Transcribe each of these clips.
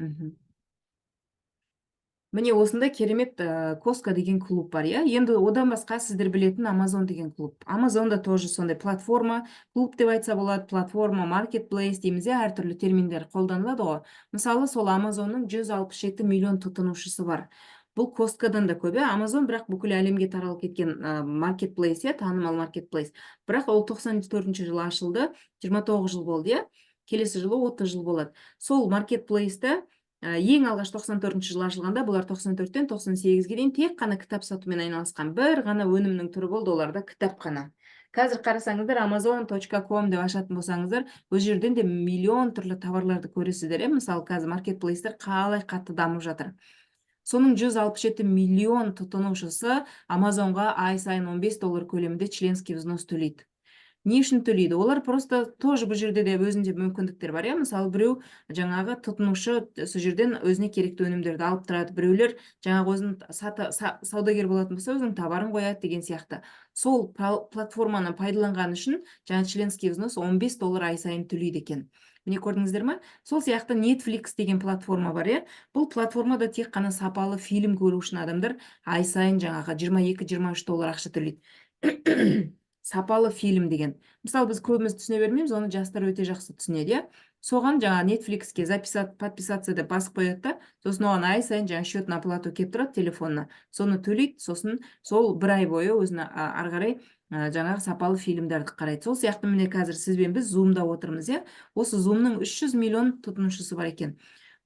Мгм. Міне осындай керемет Коска деген клуб бар, иә. Енді одан басқа сіздер білетін Amazon деген клуб. Amazon да тоже сондай платформа, клуб деп айтса болады, платформа, маркетплейс дейміз, иә, әртүрлі терминдер қолданылады ғой. Мысалы, сол Amazonның 167 миллион тұтынушысы бар. Бұл Коскадан да көп, иә. Amazon бірақ бүкіл әлемге таралып кеткен маркетплейс, иә, танымал маркетплейс. Бірақ ол 94-ші жылы ашылды, 29 жыл болды, иә. Келесі жылы 30 жыл болады. Сол маркетплейсті ең алғаш 94-ші жылы ашылғанда бұлар 94-тен 98-ге дейін тек қана кітап сатумен айналысқан. Бір ғана өнімнің түрі болды, оларда кітап қана. Қазір қарасаңыздар, amazon.com деп ашатын болсаңыздар, бұл жерден де миллион түрлі товарларды көресіздер. Мысалы, қазір маркетплейстер қалай қатты дамып жатыр. Соның 167 миллион тұтынушысы Амазонға ай сайын $15 көлемінде членский взнос төлейді. Не үшін төлейді? Олар просто тоже бұл жерде де өзінде мүмкіндіктер бар, иә. Мысалы, біреу жаңағы тұтынушы сол жерден өзіне керекті өнімдерді алып тұрады. Біреулер жаңағы өзінің саудагер болатын болса, өзінің товарын қояды деген сияқты. Сол платформаны пайдаланған үшін жаңа членский взнос $15 ай сайын төлейді екен. Міне көрдіңіздер ме? Сол сияқты Netflix деген платформа бар, иә. Бұл платформада тек қана сапалы фильм көру үшін адамдар ай сайын жаңағы $22-23 ақша төлейді. Сапалы фильм деген. Мысалы, біз көбіміз түсіне бермейміз, оны жастар өте жақсы түсінеді, иә. Соған жаңа Netflixке подписаться деп басып қояды да, сосын оған ай сайын жаңа счет на оплату келіп тұрады телефонына. Соны төлейді, сосын сол бір ай бойы өзіне ары қарай жаңағы сапалы фильмдерді қарайды. Сол сияқты міне қазір сізбен біз Zoom-да отырмыз, иә. Осы Zoom-ның 300 миллион тұтынушысы бар екен.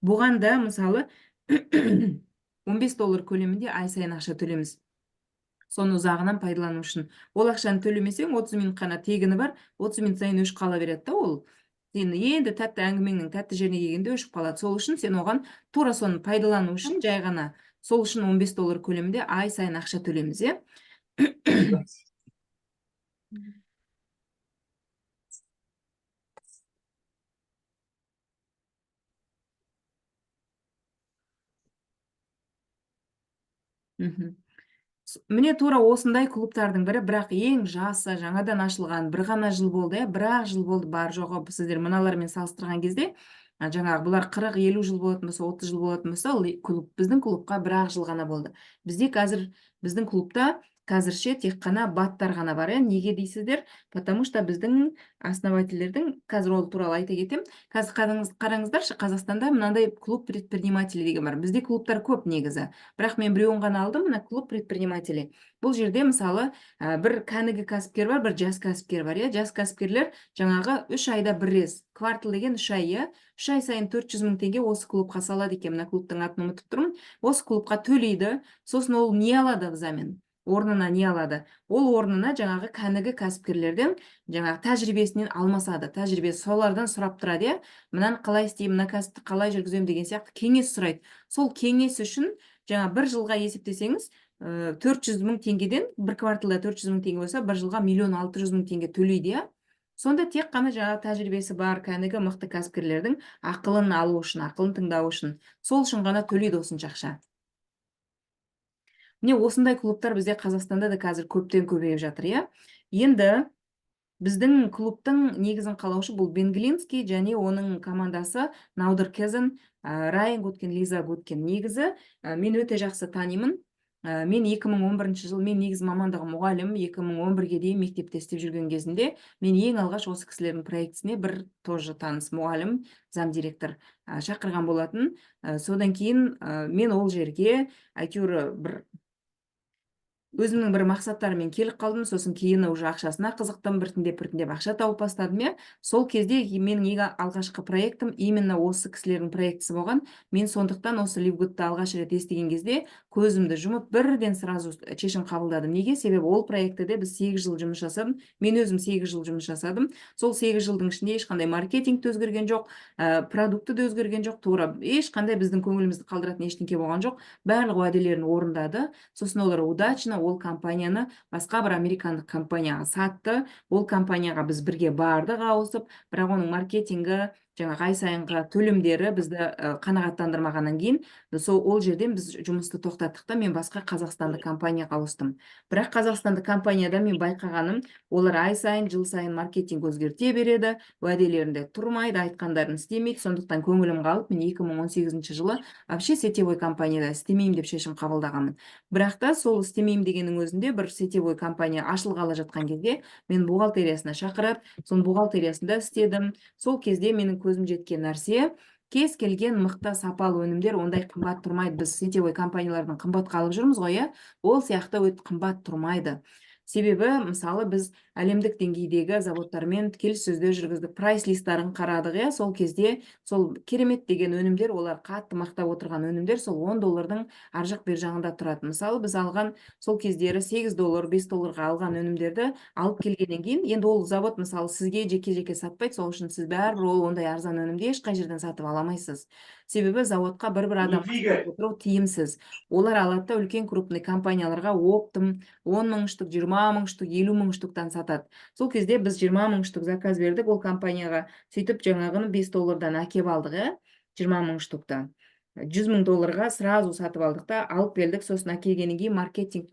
Бұған да мысалы $15 көлемінде ай сайын ақша төлеміз. Соны ұзағынан пайдалану үшін. Ол ақшаны төлемесең, 30 минут қана тегіні бар, 30 минут сайын өшіп қала береді да ол. Сен енді тәтті әңгімеңнің тәтті жеріне келгенде өшіп қалады. Сол үшін сен оған тура соны пайдалану үшін жай ғана сол үшін $15 көлемінде ай сайын ақша төлеміз, иә. Міне тура осындай клубтардың бірі, бірақ ең жасы, жаңадан ашылған, бір ғана жыл болды, бір-ақ жыл болды бар жоғы. Сіздер мыналармен салыстырған кезде, жаңағы бұлар 40-50 жыл болатын болса, 30 жыл болатын болса, біздің клубқа бір-ақ жыл ғана болды. Бізде қазір біздің клубта қазірше тек қана баттар ғана бар, неге дейсіздер? Потому что біздің основательдердің, қазір ол туралы айта кетем, қазір қараңыздаршы, Қазақстанда мынандай клуб предпринимателей деген бар. Бізде клубтар көп негізі, бірақ мен біреуін ғана алдым, мына клуб предпринимателей. Бұл жерде мысалы бір кәнігі кәсіпкер бар, бір жас кәсіпкер бар, жас кәсіпкерлер жаңағы 3 айда бір рез, квартал деген 3 ай, 3 ай сайын 400 мың теңге осы клубқа салады екен. Мына клубтың атын ұмытып тұрмын. Осы клубқа төлейді, сосын ол не алады взамен? Орнына не алады? Ол орнына жаңағы кәнігі кәсіпкерлерден жаңағы тәжірибесінен алмасады. Тәжірибесі солардан сұрап тұрады, иә. Мынаны қалай істеймін, мына кәсіпті қалай жүргіземін деген сияқты кеңес сұрайды. Сол кеңес үшін жаңа бір жылға есептесеңіз, 400 мың теңгеден, бір кварталда 400 мың теңге болса, бір жылға 1,6 миллион теңге төлейді, иә. Сонда тек қана жаңа тәжірибесі бар кәнігі мықты кәсіпкерлердің ақылын алу үшін, ақылын тыңдау үшін, сол үшін ғана төлейді осынша ақша. Міне осындай клубтар бізде Қазақстанда да қазір көптен көбейіп жатыр, иә. Енді біздің клубтың негізін қалаушы бұл Бен Глинский және оның командасы Наудер Кезен, Райан Гудкин, Лиза Гудкин. Негізі мен өте жақсы танимын. Мен 2011 жыл, мен негізі мамандығым мұғалім, 2011-ге дейін мектепте істеп жүрген кезінде мен ең алғаш осы кісілердің проектісіне бір тоже таныс мұғалім, замдиректор шақырған болатын. Содан кейін мен ол жерге әйтеуір бір өзімнің бір мақсаттарымен келіп қалдым, сосын кейін уже ақшасына қызықтым, біртіндеп ақша тауып бастадым, иә. Сол кезде менің ең алғашқы проектім именно осы кісілердің проектісі болған. Мен сондықтан осы Ливгудты алғаш рет естіген кезде көзімді жұмып бірден сразу шешім қабылдадым. Неге? Себебі ол проектіде біз 8 жыл жұмыс жасадым. Мен өзім 8 жыл жұмыс жасадым. Сол 8 жылдың ішінде ешқандай маркетинг те өзгерген жоқ, продукты да өзгерген жоқ, тура ешқандай біздің көңілімізді қалдыратын ештеңке болған жоқ. Барлық уәделерін орындады. Сосын олар удачно ол компанияны басқа бір американдық компанияға сатты. Ол компанияға біз бірге бардық ауысып, бірақ оның маркетингі, жаңағы ай сайынғы төлемдері бізді қанағаттандырмағаннан кейін ол жерден біз жұмысты тоқтаттық та мен басқа қазақстандық компанияға ауыстым. Бірақ қазақстандық компанияда мен байқағаным, олар ай сайын, жыл сайын маркетинг өзгерте береді, уәделерінде тұрмайды, айтқандарын істемейді. Сондықтан көңілім қалып, мен 2018 жылы вообще сетевой компанияда істемеймін деп шешім қабылдағанмын. Бірақ та сол істемеймін дегеннің өзінде бір сетевой компания ашылғалы жатқан кезде мен бухгалтериясына шақырып, соның бухгалтериясында істедім. Сол кезде менің көзім жеткен нәрсе, кез келген мықты сапалы өнімдер ондай қымбат тұрмайды. Біз сетевой компаниялардың қымбатқа алып жүрміз ғой, иә? Ол сияқты өте қымбат тұрмайды. Себебі, мысалы, біз әлемдік деңгейдегі заводтармен келіссөздер жүргіздік, прайс-листтарын қарадық, иә? Сол кезде сол керемет деген өнімдер, олар қатты мақтап отырған өнімдер, сол $10 ар жақ бер жағында тұрады. Мысалы, біз алған сол кездері $8, $5 алған өнімдерді алып келгеннен кейін, енді ол завод мысалы сізге жеке-жеке сатпайды, сол үшін сіз бәрібір ол ондай арзан өнімді ешқай жерден сатып ала алмайсыз. Себебі заводқа бір адам отыру тиімсіз. Олар алады да үлкен крупный компанияларға оптом 10 мың штук, 20 мың штук, 50 мың штуктан сатады. Сол кезде біз 20 мың штук заказ бердік ол компанияға. Сөйтіп жаңағыны $5 әкеп алдық, 20 мың штукты. $100 мың сразу сатып алдық та, алып келдік. Сосын әкелгеннен кейін маркетинг,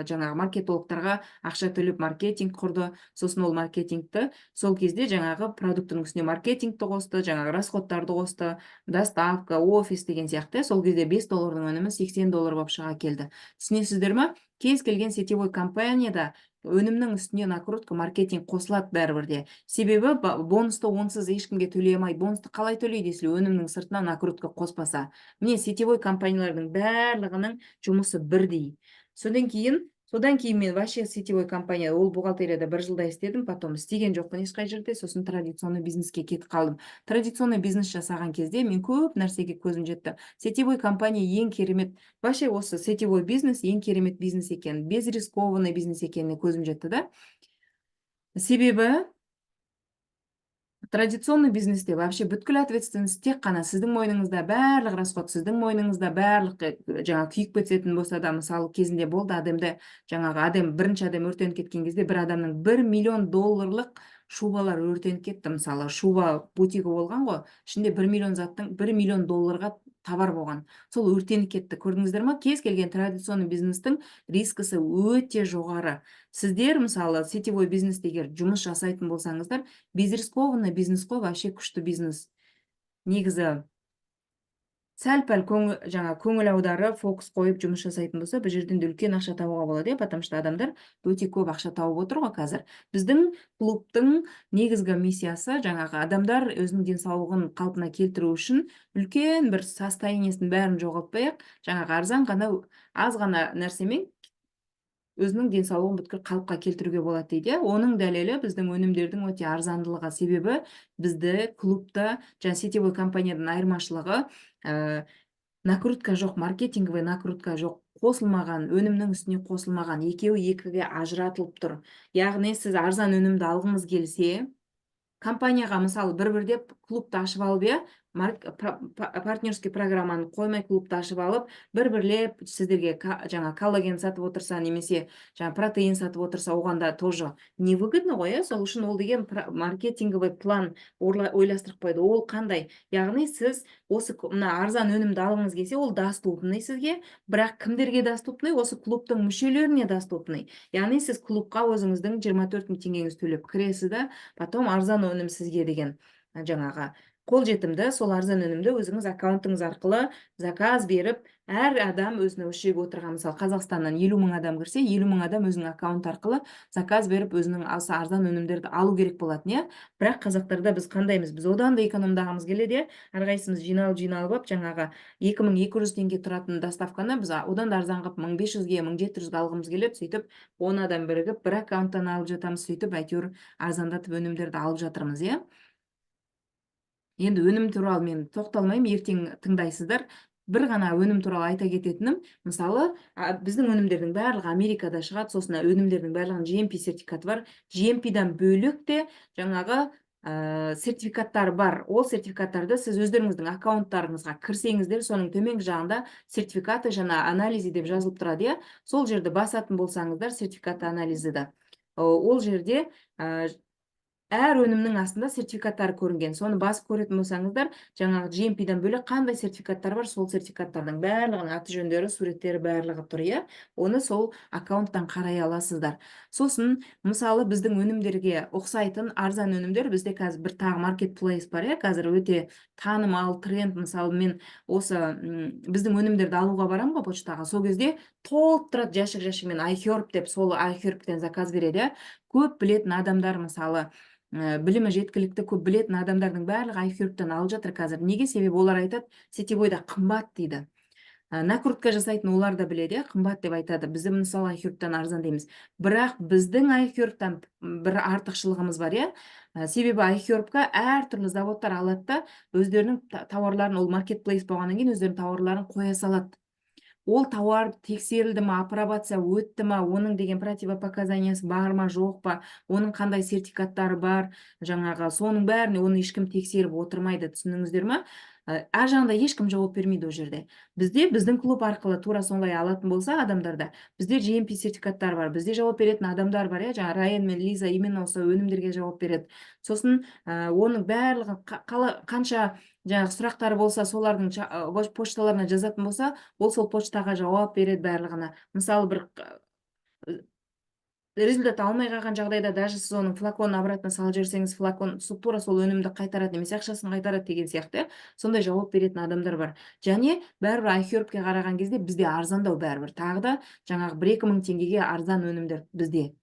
жаңағы маркетологтарға ақша төлеп маркетинг құрды. Сосын ол маркетингті сол кезде жаңағы продуктының үстіне маркетингті қосты, жаңағы расходтарды қосты, доставка, офис деген сияқты. Сол кезде $5 өнімі $80 болып шыға келді. Түсінесіздер ме? Кез келген сетевой компанияда өнімнің үстіне накрутка, маркетинг қосылады бәрібір де. Себебі бонусты онсыз ешкімге төлей алмайды. Бонусты қалай төлейді десе, өнімнің сыртына накрутка қоспаса. Міне сетевой компаниялардың барлығының жұмысы бірдей. Содан кейін мен вообще сетевой компания, ол бухгалтерияда 1 жылда істедім, потом істеген жоқпын ешқай жерде, сосын традиционный бизнеске кетіп қалдым. Традиционный бизнес жасаған кезде мен көп нәрсеге көзім жетті. Сетевой компания ең керемет, вообще осы сетевой бизнес ең керемет бизнес екен, безрискованный бизнес екеніне көзім жетті да. Себебі традиционный бизнесте вообще бүткіл ответственность тек қана сіздің мойныңызда, барлық расход сіздің мойныңызда, барлық жаңа күйіп кететін болса да, мысалы кезінде болды бірінші адам өртеніп кеткен кезде бір адамның $1 миллион шубалар өртеніп кетті. Мысалы шуба бутигі болған ғой, ішінде 1 миллион заттың $1 миллион товар болған. Сол өртеніп кетті. Көрдіңіздер ме? Кез келген традиционный бизнестің рискісі өте жоғары. Сіздер мысалы сетевой бизнес егер жұмыс жасайтын болсаңыздар, безрискованный бизнес қой, вообще күшті бизнес. Негізі сәл-пәл көңіл аударып, фокус қойып жұмыс жасайтын болса, бұл жерден де үлкен ақша табуға болады, потому что адамдар өте көп ақша тауып отыр ғой қазір. Біздің клубтың негізгі миссиясы адамдар өзінің денсаулығын қалпына келтіру үшін үлкен бір состояниесін бәрін жоғалтпай-ақ, арзан ғана, аз ғана нәрсемен өзінің денсаулығын бүткіл қалыпқа келтіруге болады дейді. Оның дәлелі біздің өнімдердің өте арзандылығы. Себебі бізді клубта сетевой компаниядан айырмашылығы, накрутка жоқ, маркетинговый накрутка жоқ, қосылмаған, өнімнің үстіне қосылмаған, екеуі екіге ажыратылып тұр. Яғни сіз арзан өнімді алғыңыз келсе, компанияға мысалы бір-бірдеп клубты ашып алып, партнерский программаны қоймай клубты ашып алып, бір-бірлеп сіздерге коллаген сатып отырса, немесе протеин сатып отырса, оғанда тоже невыгодно ғой, сол үшін ол деген маркетинговый план ойластырып қойды. Ол қандай? Яғни сіз осы арзан өнімді алғыңыз келсе, ол доступный сізге, бірақ кімдерге доступный? Осы клубтың мүшелеріне доступный. Яғни сіз клубқа өзіңіздің 24 000 теңгеңіз төлеп кіресіз да, потом арзан өнім сізге деген қол жетімді, сол арзан өнімді өзіңіз аккаунтыңыз арқылы заказ беріп, әр адам өзіне өшігі отырған, мысалы Қазақстаннан 50 мың адам кірсе, 50 мың адам өзінің аккаунт арқылы заказ беріп, өзінің арзан өнімдерді алу керек болады, не? Бірақ қазақтарда біз қандаймыз? Біз одан да экономдағымыз келеді, әрқайсымыз жиналып, 2200 теңге тұратын доставканы біз одан да арзан қылып 1500-ге, 1700-ге алғымыз келеді, сөйтіп 10 адам бірігіп, бір аккаунттан алып жатамыз, сөйтіп әйтеуір арзандатып өнімдерді алып жатырмыз, е? Енді өнім туралы мен тоқталмаймын, ертең тыңдайсыздар. Бір ғана өнім туралы айта кететінім, мысалы, біздің өнімдердің барлығы Америкада шығады, сосын өнімдердің барлығының GMP сертификаты бар. GMP-дан бөлек те сертификаттар бар. Ол сертификаттарды сіз өздеріңіздің аккаунттарыңызға кірсеңіздер, соның төменгі жағында сертификаты анализи деп жазылып тұрады, сол жерді басатын болсаңыздар, сертификаты анализі да. Ол жерде әр өнімнің астында сертификаттары көрінген. Соны басып көретін болсаңыздар, жаңағы GMP-дан бөлек қандай сертификаттар бар, сол сертификаттардың барлығының аты жөндері, суреттері барлығы тұр, иә. Оны сол аккаунттан қарай аласыздар. Сосын, мысалы, біздің өнімдерге ұқсайтын арзан өнімдер, бізде қазір бір тағы маркетплейс бар, иә, қазір өте танымал тренд. Мысалы, мен осы біздің өнімдерді алуға барам ғой почтаға, сол кезде толып тұрады жәшік-жәшігімен iHerb деп, сол iHerbтен заказ береді, иә. Көп білетін адамдар, мысалы, білімі жеткілікті көп білетін адамдардың барлығы iHerbтен алып жатыр қазір. Неге? Себебі олар айтады, сетевойда қымбат дейді. Накрутка жасайтын олар да біледі, қымбат деп айтады. Бізді мысалы iHerbтен арзан дейміз. Бірақ біздің iHerbтен бір артықшылығымыз бар, иә. Себебі iHerbқа әртүрлі заводтар алады да, өздерінің тауарларын, ол маркетплейс болғаннан кейін өздерінің тауарларын қоя салады. Ол тауар тексерілді ма, апробация өтті ма, оның деген противопоказаниясы бар ма, жоқ па, оның қандай сертификаттары бар, жаңағы соның бәріне оны ешкім тексеріп отырмайды, түсініңіздер ма? Ар жағында ешкім жауап бермейді ол жерде. Бізде біздің клуб арқылы тура сондай алатын болса адамдарда, бізде GMP сертификаттар бар, бізде жауап беретін адамдар бар, иә, жаңа Райан мен Лиза именно осы өнімдерге жауап береді. Сосын оның барлығы қанша жаңағы сұрақтары болса, солардың почталарына жазатын болса, ол сол почтаға жауап береді барлығына. Мысалы, бір результат алмай қалған жағдайда, даже сіз оның флаконын обратно салып жіберсеңіз, флакон тура сол өнімді қайтарады, немесе ақшасын қайтарады деген сияқты, сондай жауап беретін адамдар бар. Және бәрібір iHerbке қараған кезде бізде арзандау бәрібір. Тағы да жаңағы 1-2 мың теңгеге арзан өнімдер бізде.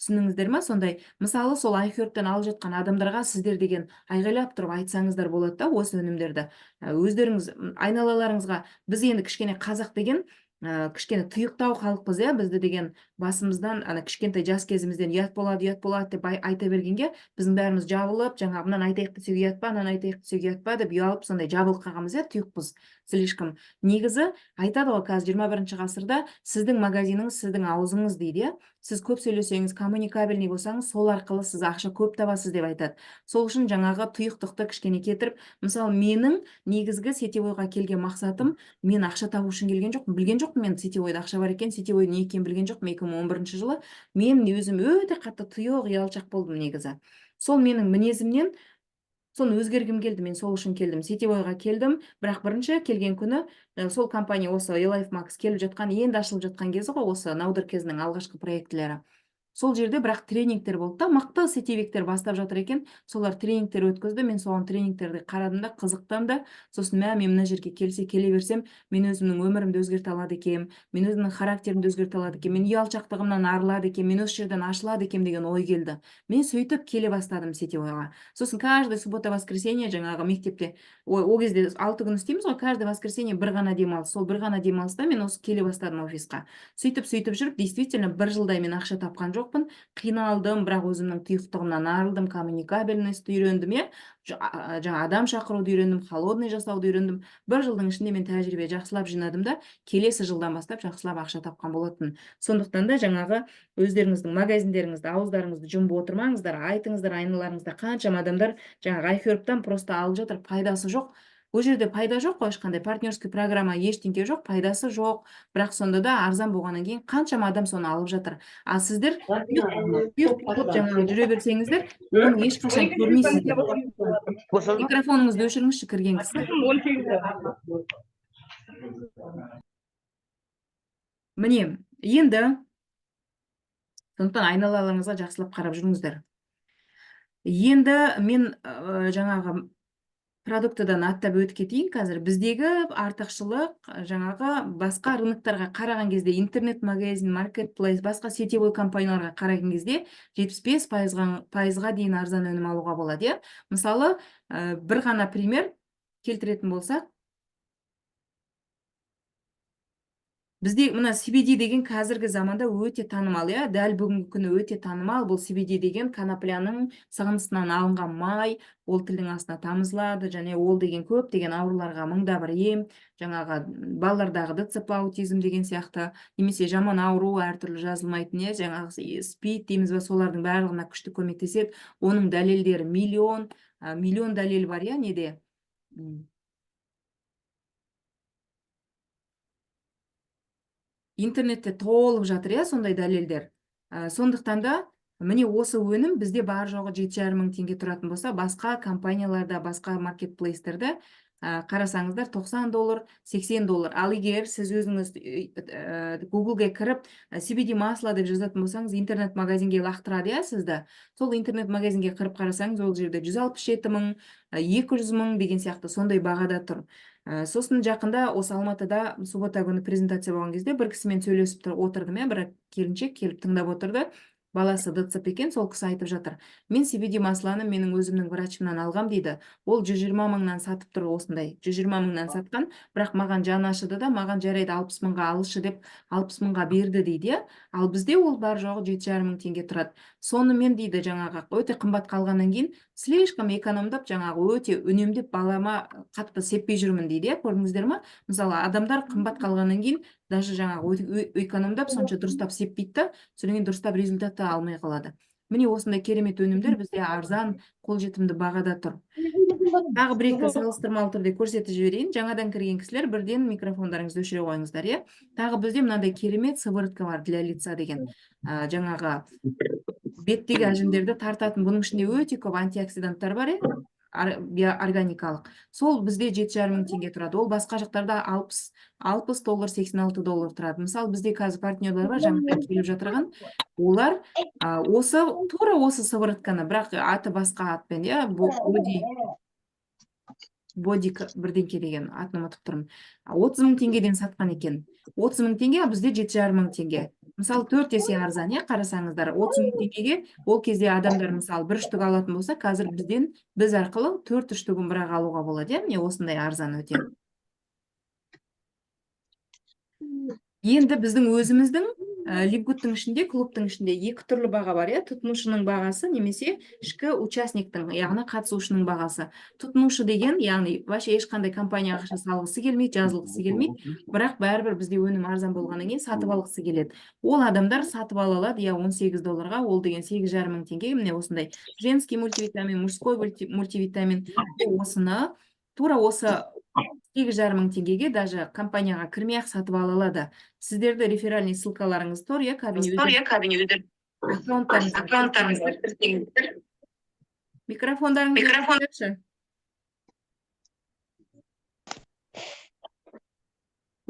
Түсініңіздер ма? Сондай, мысалы, сол iHerbтен алып жатқан адамдарға сіздер деген айғайлап тұрып айтсаңыздар болады да, осы өнімдерді. Өздеріңіз айналаларыңызға, біз енді кішкене қазақ деген кішкене тұйықтау халықпыз, иә, бізді деген басымыздан кішкентай жас кезімізден ұят болады деп айта бергенге, біздің бәріміз жабылып, жаңағы мынаны айтайық десек ұят па, мынаны айтайық десек ұят па деп ұялып, сондай жабылып қалғанбыз, иә, тұйықпыз слишком. Негізі айтады ғой, қазір 21 ғасырда сіздің магазиніңіз сіздің аузыңыз дейді, иә. Сіз көп сөйлесеңіз, коммуникабельный болсаңыз, сол арқылы сіз ақша көп табасыз деп айтады. Сол үшін жаңағы тұйықтықты кішкене кетіріп, мысалы, менің негізгі сетевойға келген мақсатым, мен ақша табу үшін келген жоқпын, білген жоқпын мен сетевойда ақша бар екен, сетевой не екенін білген жоқпын 2011 жылы. Мен өзім өте қатты тұйық, ұялшақ болдым негізі. Сол менің мінезімнен соны өзгергім келді, мен сол үшін келдім, сетевойға келдім. Бірақ бірінші келген күні сол компания, осы eLife Max келіп жатқан, енді ашылып жатқан кезі ғой, осы Наудеркездің алғашқы проектілері. Сол жерде бірақ тренингтер болды да, мықты сетевиктер бастап жатыр екен, солар тренингтер өткізді, мен соған тренингтерді қарадым да, қызықтым да, сосын мен мына жерге келе берсем, мен өзімнің өмірімді өзгерте алады екем, мен өзімнің характерімді өзгерте алады екем, мен ұялшақтығымнан арылады екем, мен осы жерден ашылады екем деген ой келді. Мен сөйтіп келе бастадым сетевойға. Сосын каждый суббота-воскресенье жаңағы мектепте, ол кезде 6 күн істейміз ғой, каждый воскресенье бір ғана демалыс. Сол бір ғана демалыста мен осы келе бастадым офисқа. Сөйтіп жүріп, действительно, бір жылдай мен ақша тапқан жоқпын, қиналдым, бірақ өзімнің тұйықтығымнан арылдым, коммуникабельностьті үйрендім, иә, жаңа адам шақыруды үйрендім, холодный жасауды үйрендім. Бір жылдың ішінде мен тәжірибе жақсылап жинадым да, келесі жылдан бастап жақсылап ақша тапқан болатын. Сондықтан да жаңағы өздеріңіздің магазиндеріңізді, ауыздарыңызды жұмып отырмаңыздар, айтыңыздар айналарыңызда қаншама адамдар жаңағы iHerbтан просто алып жатыр, пайдасы жоқ. Ол жерде пайда жоқ қой, ешқандай партнерский программа, ештеңке жоқ, пайдасы жоқ. Бірақ сонда да арзан болғаннан кейін қаншама адам соны алып жатыр. А сіздер тұйық жаңағы жүре берсеңіздер, оны ешқашан көрмейсіздер. Микрофоныңызды өшіріңізші, кірген кісі. Міне, енді сондықтан айналаларыңызға жақсылап қарап жүріңіздер. Енді мен жаңағы продуктыдан аттап өтіп кетейін. Қазір біздегі артықшылық жаңағы басқа рыноктарға қараған кезде, интернет-магазин, маркетплейс, басқа сетевой компанияларға қараған кезде 75% дейін арзан өнім алуға болады, иә. Мысалы, бір ғана пример келтіретін болсақ, бізде мына CBD деген қазіргі заманда өте танымал, иә, дәл бүгінгі күні өте танымал. Бұл CBD деген конопляның сығындысынан алынған май, ол тілдің астына тамызылады, және ол деген көп деген ауруларға мыңда бір ем, жаңағы балалардағы ДЦП, аутизм деген сияқты, немесе жаман ауру, әртүрлі жазылмайтын, жаңағы СПИД дейміз бе, солардың барлығына күшті көмектеседі. Оның дәлелдері миллион дәлел бар, иә, неде? Интернетте толып жатыр, иә, сондай дәлелдер. Сондықтан да Міне осы өнім бізде бар жоғы 7,5 мың теңге тұратын болса, басқа компанияларда, басқа маркетплейстерде қарасаңыздар $90, $80. Ал егер сіз өзіңіз Google-ге кіріп CBD масло деп жазатын болсаңыз, интернет-магазинге лақтырады сізді. Сол интернет-магазинге кіріп қарасаңыз, ол жерде 167 мың, 200 мың деген сияқты сондай бағада тұр. Сосын жақында осы Алматыда суббота күні презентация болған кезде бір кісімен сөйлесіп отырдым, бір келіншек келіп тыңдап отырды. Баласы ДЦП екен, сол кісі айтып жатыр. Мен CBD масланы менің өзімнің врачымнан алғам дейді. Ол 120 мыңнан сатып тұр осындай. 120 мыңнан сатқан, бірақ маған жаны ашыды да, маған жарайды 60 мыңға алшы деп 60 мыңға берді дейді. Ал бізде ол бар жоғы 7,5 мың теңге тұрады. Сонымен дейді жаңағы өте қымбат қалғаннан кейін слишком экономдап жаңағы өте үнемдеп балама қатты сеппей жүрмін дейді. Көрдіңіздер ме? Мысалы адамдар қымбат қалғаннан кейін даже жаңағы экономдап сонша дұрыстап сеппейді да, содан кейін дұрыстап результатты алмай қалады. Міне осындай керемет өнімдер бізде арзан, қолжетімді бағада тұр. Тағы бір-екі салыстырмалы түрде көрсетіп жіберейін. Жаңадан кірген кісілер бірден микрофондарыңызды өшіре қойыңыздар, Тағы бізде мынандай керемет сыворотка бар для лица деген. Жаңағы беттегі әжімдерді тартатын, бұның ішінде өте көп антиоксиданттар бар, органикалық. Сол бізде 7,5 мың теңге тұрады. Ол басқа жақтарда $60, $86 тұрады. Мысалы, бізде қазір партнерлар бар, жаңадан келіп жатырған. Олар тура осы сыворотканы, бірақ аты басқа атпен, бодик бірдеңке деген атын ұмытып тұрмын. 30 мың теңгеден сатқан екен. 30 мың теңге, бізде 7,5 мың теңге. Мысалы 4 есе арзан, қарасаңыздар. 30 мың теңгеге ол кезде адамдар мысалы 1 штук алатын болса, қазір біз арқылы 4 штугын бірақ алуға болады, міне осындай арзан өте. Енді біздің өзіміздің Либгудтың ішінде, клубтың ішінде екі түрлі баға бар, тұтынушының бағасы немесе ішкі участниктің, яғни қатысушының бағасы. Тұтынушы деген, яғни вообще ешқандай компанияға ақша салғысы келмейді, жазылғысы келмейді, бірақ бәрібір бізде өнім арзан болғаннан кейін сатып алғысы келеді. Ол адамдар сатып ала алады, $18, ол деген 8,5 мың теңге, міне осындай женский мультивитамин, мужской мультивитамин, осыны тура осы 8,5 мың теңгеге даже компанияға кірмей-ақ сатып ала алады. Сіздерді реферальный ссылкаларыңыз тұр, кабинет. Аккаунттарыңызды кірсеңіздер. Микрофондарыңызды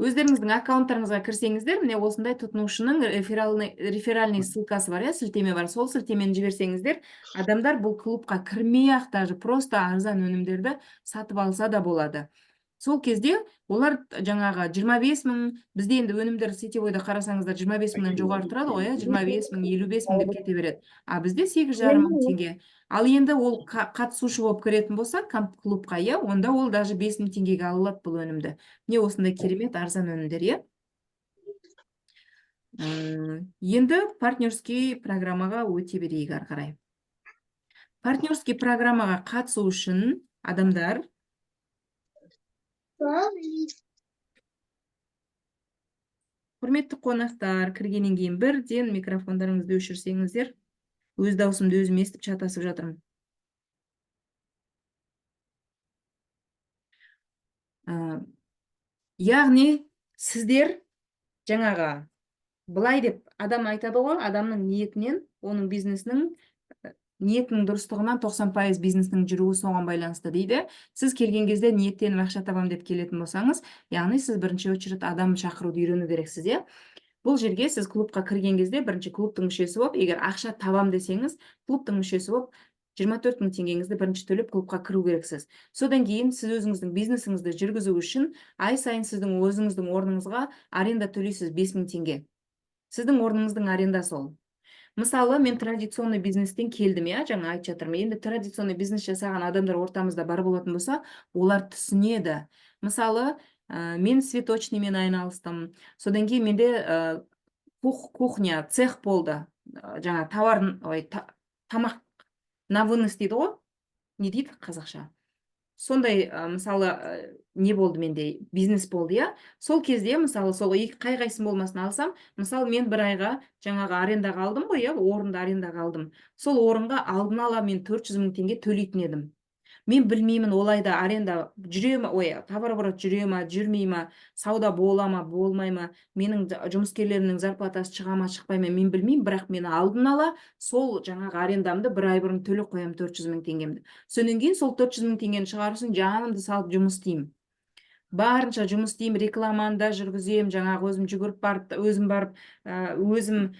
өздеріңіздің аккаунттарыңызға кірсеңіздер, міне осындай тұтынушының реферальный ссылкасы бар, сілтеме бар. Сол сілтемені жіберсеңіздер, адамдар бұл клубқа кірмей-ақ даже просто арзан өнімдерді сатып алса да болады. Сол кезде олар жаңағы 25 мың, бізде енді өнімдер сетевойда қарасаңыздар 25 мыңнан жоғары тұрады ғой, 25 мың, 55 мың деп кете береді. А бізде 8,5 мың теңге. Ал енді ол қатысушы болып кіретін болса, клубқа, онда ол даже 5 мың теңгеге алынады бұл өнімді. Не осындай керемет арзан өнімдер, Енді партнерский программаға өте берейік ары қарай. Партнерский программаға қатысу үшін адамдар құрметті қонақтар, кіргеннен кейін бірден микрофондарыңызды өшірсеңіздер, өз даусымды өзім естіп шатасып жатырмын. Яғни сіздер жаңаға былай деп адам айтады ғой, адамның ниетінен, оның бизнесінің ниетінің дұрыстығынан 90% бизнестің жүруі соған байланысты дейді. Сіз келген кезде ниеттен ақша табам деп келетін болсаңыз, яғни сіз бірінші очередь адам шақыруды үйрену керексіз, Бұл жерге сіз клубқа кірген кезде бірінші клубтың мүшесі болып, егер ақша табам десеңіз, клубтың мүшесі болып 24 мың теңгеңізді бірінші төлеп клубқа кіру керексіз. Содан кейін сіз өзіңіздің бизнесіңізді жүргізу үшін ай сайын сіздің өзіңіздің орныңызға аренда төлейсіз 5 мың теңге. Сіздің орныңыздың арендасы ол. Мысалы, мен традиционный бизнестен келдім, жаңа айтып жатырмын. Енді традиционный бизнес жасаған адамдар ортамызда бар болатын болса, олар түсінеді. Мысалы, мен цветочныймен айналыстым. Содан кейін менде кухня, цех болды. Жаңа тамақ на вынос дейді ғой? Не дейді қазақша? Сондай, мысалы, не болды менде? Бизнес болды, Сол кезде, мысалы, сол қай қайсын болмасын алсам, мысалы, мен бір айға жаңағы арендаға алдым ғой, орынды арендаға алдым. Сол орынға алдын ала мен 400 мың теңге төлейтін едім. Мен білмеймін олайда аренда жүре ма, ой, товарооборот жүре ма, жүрмей ма, сауда бола ма, болмай ма, менің жұмыскерлерімнің зарплатасы шыға ма, шықпай ма, мен білмеймін, бірақ мен алдын ала сол жаңағы арендамды бір ай бұрын төлеп қоямын 400 мың теңгемді. Сонан кейін сол 400 мың теңгені шығарсын жанымды салып жұмыс істеймін. Барынша жұмыс істеймін, рекламаны да жүргіземін, жаңағы өзім жүгіріп барып, өзім барып, өзім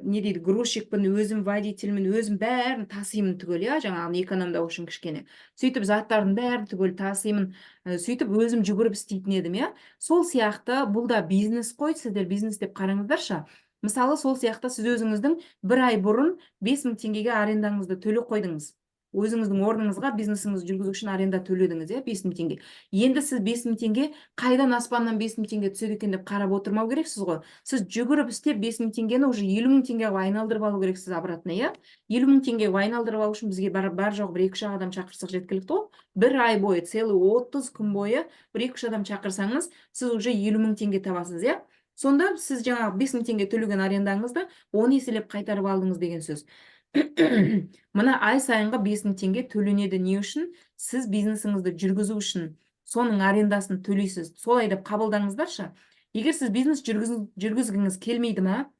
не дейді, грузчикпін, өзім водительмін, өзім бәрін тасимын түгел, иә, жаңағы экономдау үшін кішкене. Сөйтіп заттардың бәрін түгел тасимын, сөйтіп өзім жүгіріп істейтін едім, иә. Сол сияқты бұл да бизнес қой, сіздер бизнес деп қараңыздаршы. Мысалы, сол сияқты сіз өзіңіздің бір ай бұрын 5000 теңгеге арендаңызды төлеп қойдыңыз. Өзіңіздің орныңызға бизнесіңізді жүргізу үшін аренда төледіңіз, иә, 5000 теңге. Енді сіз 5000 теңге қайдан аспаннан 5000 теңге түседі екен деп қарап отырмау керексіз ғой. Сіз жүгіріп істеп 5000 теңгені уже 50 мың теңгеге айналдырып алу керексіз обратно, иә. 50 мың теңгеге айналдырып алу үшін бізге бар жоқ бір 2-3 адам шақырсақ жеткілікті ғой. Bir ай бойы, целый 30 күн бойы бір 2-3 адам шақырсаңыз, сіз уже 50 мың теңге табасыз, иә. Сонда сіз жаңағы 5000 теңге төлеген арендаңызды 10 еселеп қайтарып алдыңыз деген сөз. Мына ай сайынғы 5000 теңге төленеді не үшін? Сіз бизнесіңізді жүргізу үшін соның арендасын төлейсіз. Солай деп қабылдаңыздаршы. Егер сіз бизнес жүргізгіңіз келмейді ма,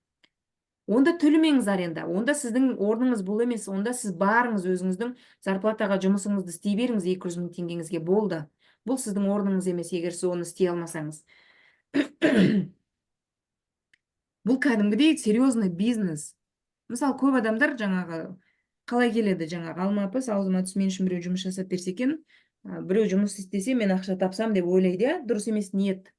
онда төлемеңіз аренда. Онда сіздің орныңыз бұл емес. Онда сіз барыңыз өзіңіздің зарплатаға жұмысыңызды істей беріңіз 200 мың теңгеңізге болды. Бұл сіздің орныңыз емес, егер сіз оны істей алмасаңыз. Бұл кәдімгідей серьезный бизнес. Мысалы, көп адамдар жаңағы қалай келеді, жаңағы алмапыз, аузыма түс, мен үшін біреу жұмыс жасап берсе екен, біреу жұмыс істесе, мен ақша тапсам деп ойлайды, дұрыс емес ниет.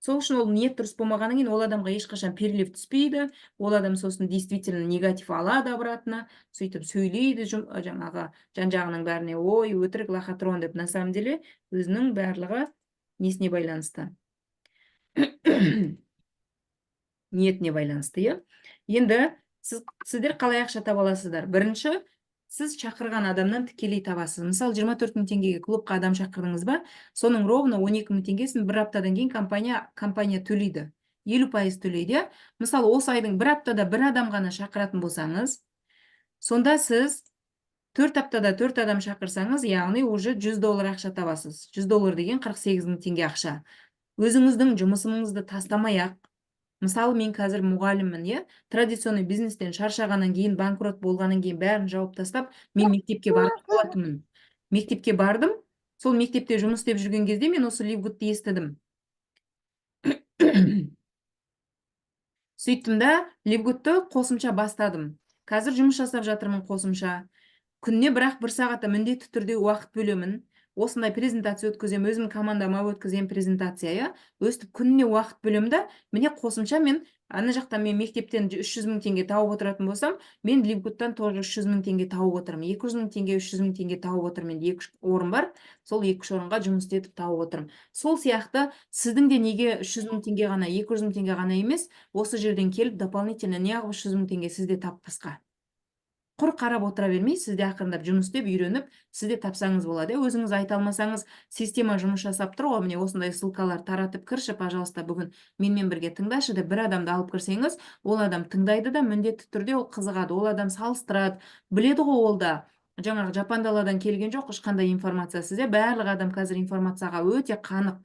Сол үшін ол ниет дұрыс болмағаннан кейін ол адамға ешқашан перелив түспейді, ол адам сосын действительно негатив алады обратно, сөйтіп сөйлейді жаңағы жан-жағының бәріне, ой, өтірік лохотрон деп, на самом деле өзінің барлығы несіне байланысты. Ниетіне байланысты, иә. Енді сіздер қалай ақша таба аласыздар? Бірінші, сіз шақырған адамнан тікелей табасыз. Мысалы, 24 мың теңгеге клубқа адам шақырдыңыз ба, соның ровно 12 мың теңгесін бір аптадан кейін компания төлейді. 50% төлейді. Мысалы, осы айдың бір аптада бір адам ғана шақыратын болсаңыз, сонда сіз 4 аптада 4 адам шақырсаңыз, яғни уже $100 ақша табасыз. $100 деген 48 мың теңге ақша. Өзіңіздің жұмысыңызды тастамай-ақ, мысалы, мен қазір мұғаліммін, иә, традиционный бизнестен шаршағаннан кейін, банкрот болғаннан кейін бәрін жауып тастап, мен мектепке барып болатынмын. Мектепке бардым, сол мектепте жұмыс істеп жүрген кезде мен осы Ливгудты естідім. Сөйттім да, Ливгудты қосымша бастадым. Қазір жұмыс жасап жатырмын қосымша. Күнне бірақ 1 сағатта міндетті түрде уақыт бөлемін. Осындай презентация өткізем, өзім командама өткізем презентация, иә. Өстіп күніне уақыт бөлемін да, міне қосымша мен ана жақтан мен мектептен 300 мың теңге тауып отыратын болсам, мен Ливгудтан тоже 300 мың теңге тауып отырмын. 200 мың теңге, 300 мың теңге тауып отырмын. Менде 2 орын бар, сол 2 орынға жұмыс істетіп тауып отырмын. Сол сияқты сіздің де неге 300 мың теңге ғана, 200 мың теңге ғана емес, осы жерден келіп дополнительно неғып 300 мың теңге сізде таппасқа. Құр қарап отыра бермей, сізде ақырындап жұмыс істеп, үйреніп, сізде тапсаңыз болады. Өзіңіз айта алмасаңыз, система жұмыс жасап тұр ғой, міне осындай ссылкалар таратып кірші, пожалуйста, бүгін менімен бірге тыңдашы деп бір адамды алып кірсеңіз, ол адам тыңдайды да, міндетті түрде ол қызығады, ол адам салыстырады, біледі ғой ол да. Жаңағы Жапан даладан келген жоқ, ешқандай информация сізде, барлық адам қазір информацияға өте қанық.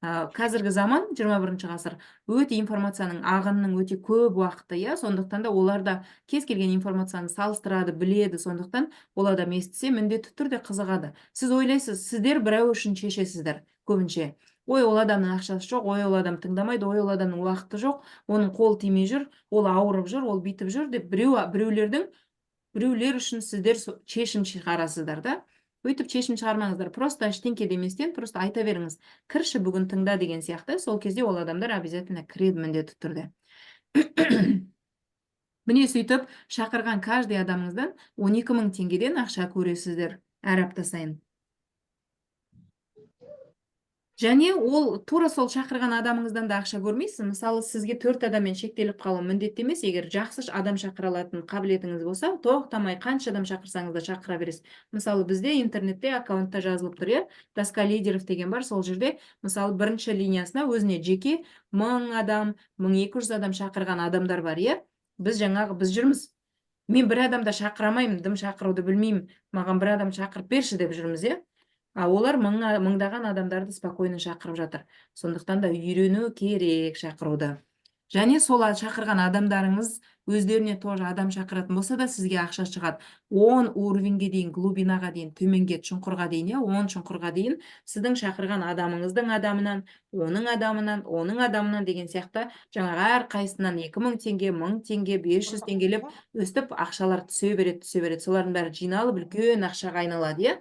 Қазіргі заман, 21 ғасыр, өте информацияның ағынның өте көп уақыты, иә, сондықтан да оларда кез келген информацияны салыстырады, біледі, сондықтан ол адам естісе, міндетті түрде қызығады. Сіз ойлайсыз, сіздер біреу үшін шешесіздер көбінше. Ой, ол адамның ақшасы жоқ, ой, ол адам тыңдамайды, ой, ол адамның уақыты жоқ, оның қол тимей жүр, ол ауырып жүр, ол бүйтіп жүр деп біреулер үшін сіздер шешім шығарасыздар да. Өйтіп шешім шығармаңыздар, просто ештеңке деместен, просто айта беріңіз. Кірші бүгін тыңда деген сияқты, сол кезде ол адамдар обязательно кіреді міндетті түрде. Міне сөйтіп, шақырған каждый адамыңыздан 12 мың теңгеден ақша көресіздер әр апта сайын. Және ол тура сол шақырған адамыңыздан да ақша көрмейсіз. Мысалы, сізге 4 адаммен шектеліп қалу міндетті емес, егер жақсы адам шақыра алатын қабілетіңіз болса, тоқтамай қанша адам шақырсаңыз да шақыра бересіз. Мысалы, бізде интернетте аккаунтта жазылып тұр, иә, доска лидеров деген бар, сол жерде, мысалы, бірінші линиясына өзіне жеке 1000 адам, 1200 адам шақырған адамдар бар, иә. Біз жүрміз. Мен бір адамда шақырамаймын, дым шақыруды білмеймін, маған бір адам шақырып берші деп жүрміз, иә. А олар мыңдаған адамдарды спокойно шақырып жатыр. Сондықтан да үйрену керек шақыруды. Және сол шақырған адамдарыңыз өздеріне тоже адам шақыратын болса да сізге ақша шығады. 10 уровеньге дейін, глубинаға дейін, төменге, шұңқырға дейін, 10 шұңқырға дейін сіздің шақырған адамыңыздың адамынан, оның адамынан деген сияқты жаңағы әрқайсысынан 2000 теңге, 1000 теңге, 500 теңгелеп өстіп ақшалар түсе береді. Солардың бәрі жиналып үлкен ақшаға айналады, иә.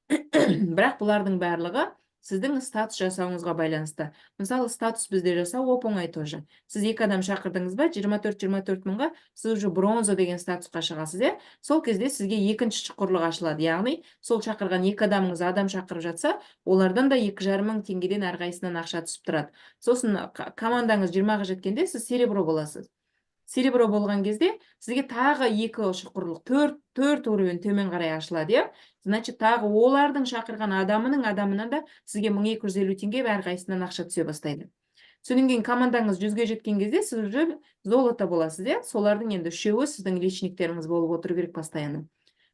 Бірақ бұлардың барлығы сіздің статус жасауыңызға байланысты. Мысалы, статус бізде жасау оп-оңай тоже. Сіз 2 адам шақырдыңыз ба, 24 мыңға сіз уже бронза деген статусқа шығасыз, иә? Сол кезде сізге екінші шұқырлық ашылады. Яғни, сол шақырған 2 адамыңыз адам шақырып жатса, олардан да 2,5 мың теңгеден әрқайсынан ақша түсіп тұрады. Сосын командаңыз 20-ға жеткенде сіз серебро боласыз. Серебро болған кезде сізге тағы 2 шұқырлық, 4 уровень төмен қарай ашылады, иә? Значит, тағы олардың шақырған адамынан да сізге 1250 теңге әрқайсынан ақша түсе бастайды. Содан кейін командаңыз 100-ге жеткен кезде сіз уже золото боласыз, иә? Солардың енді 3-еуі сіздің личниктеріңіз болып отыру керек постоянно.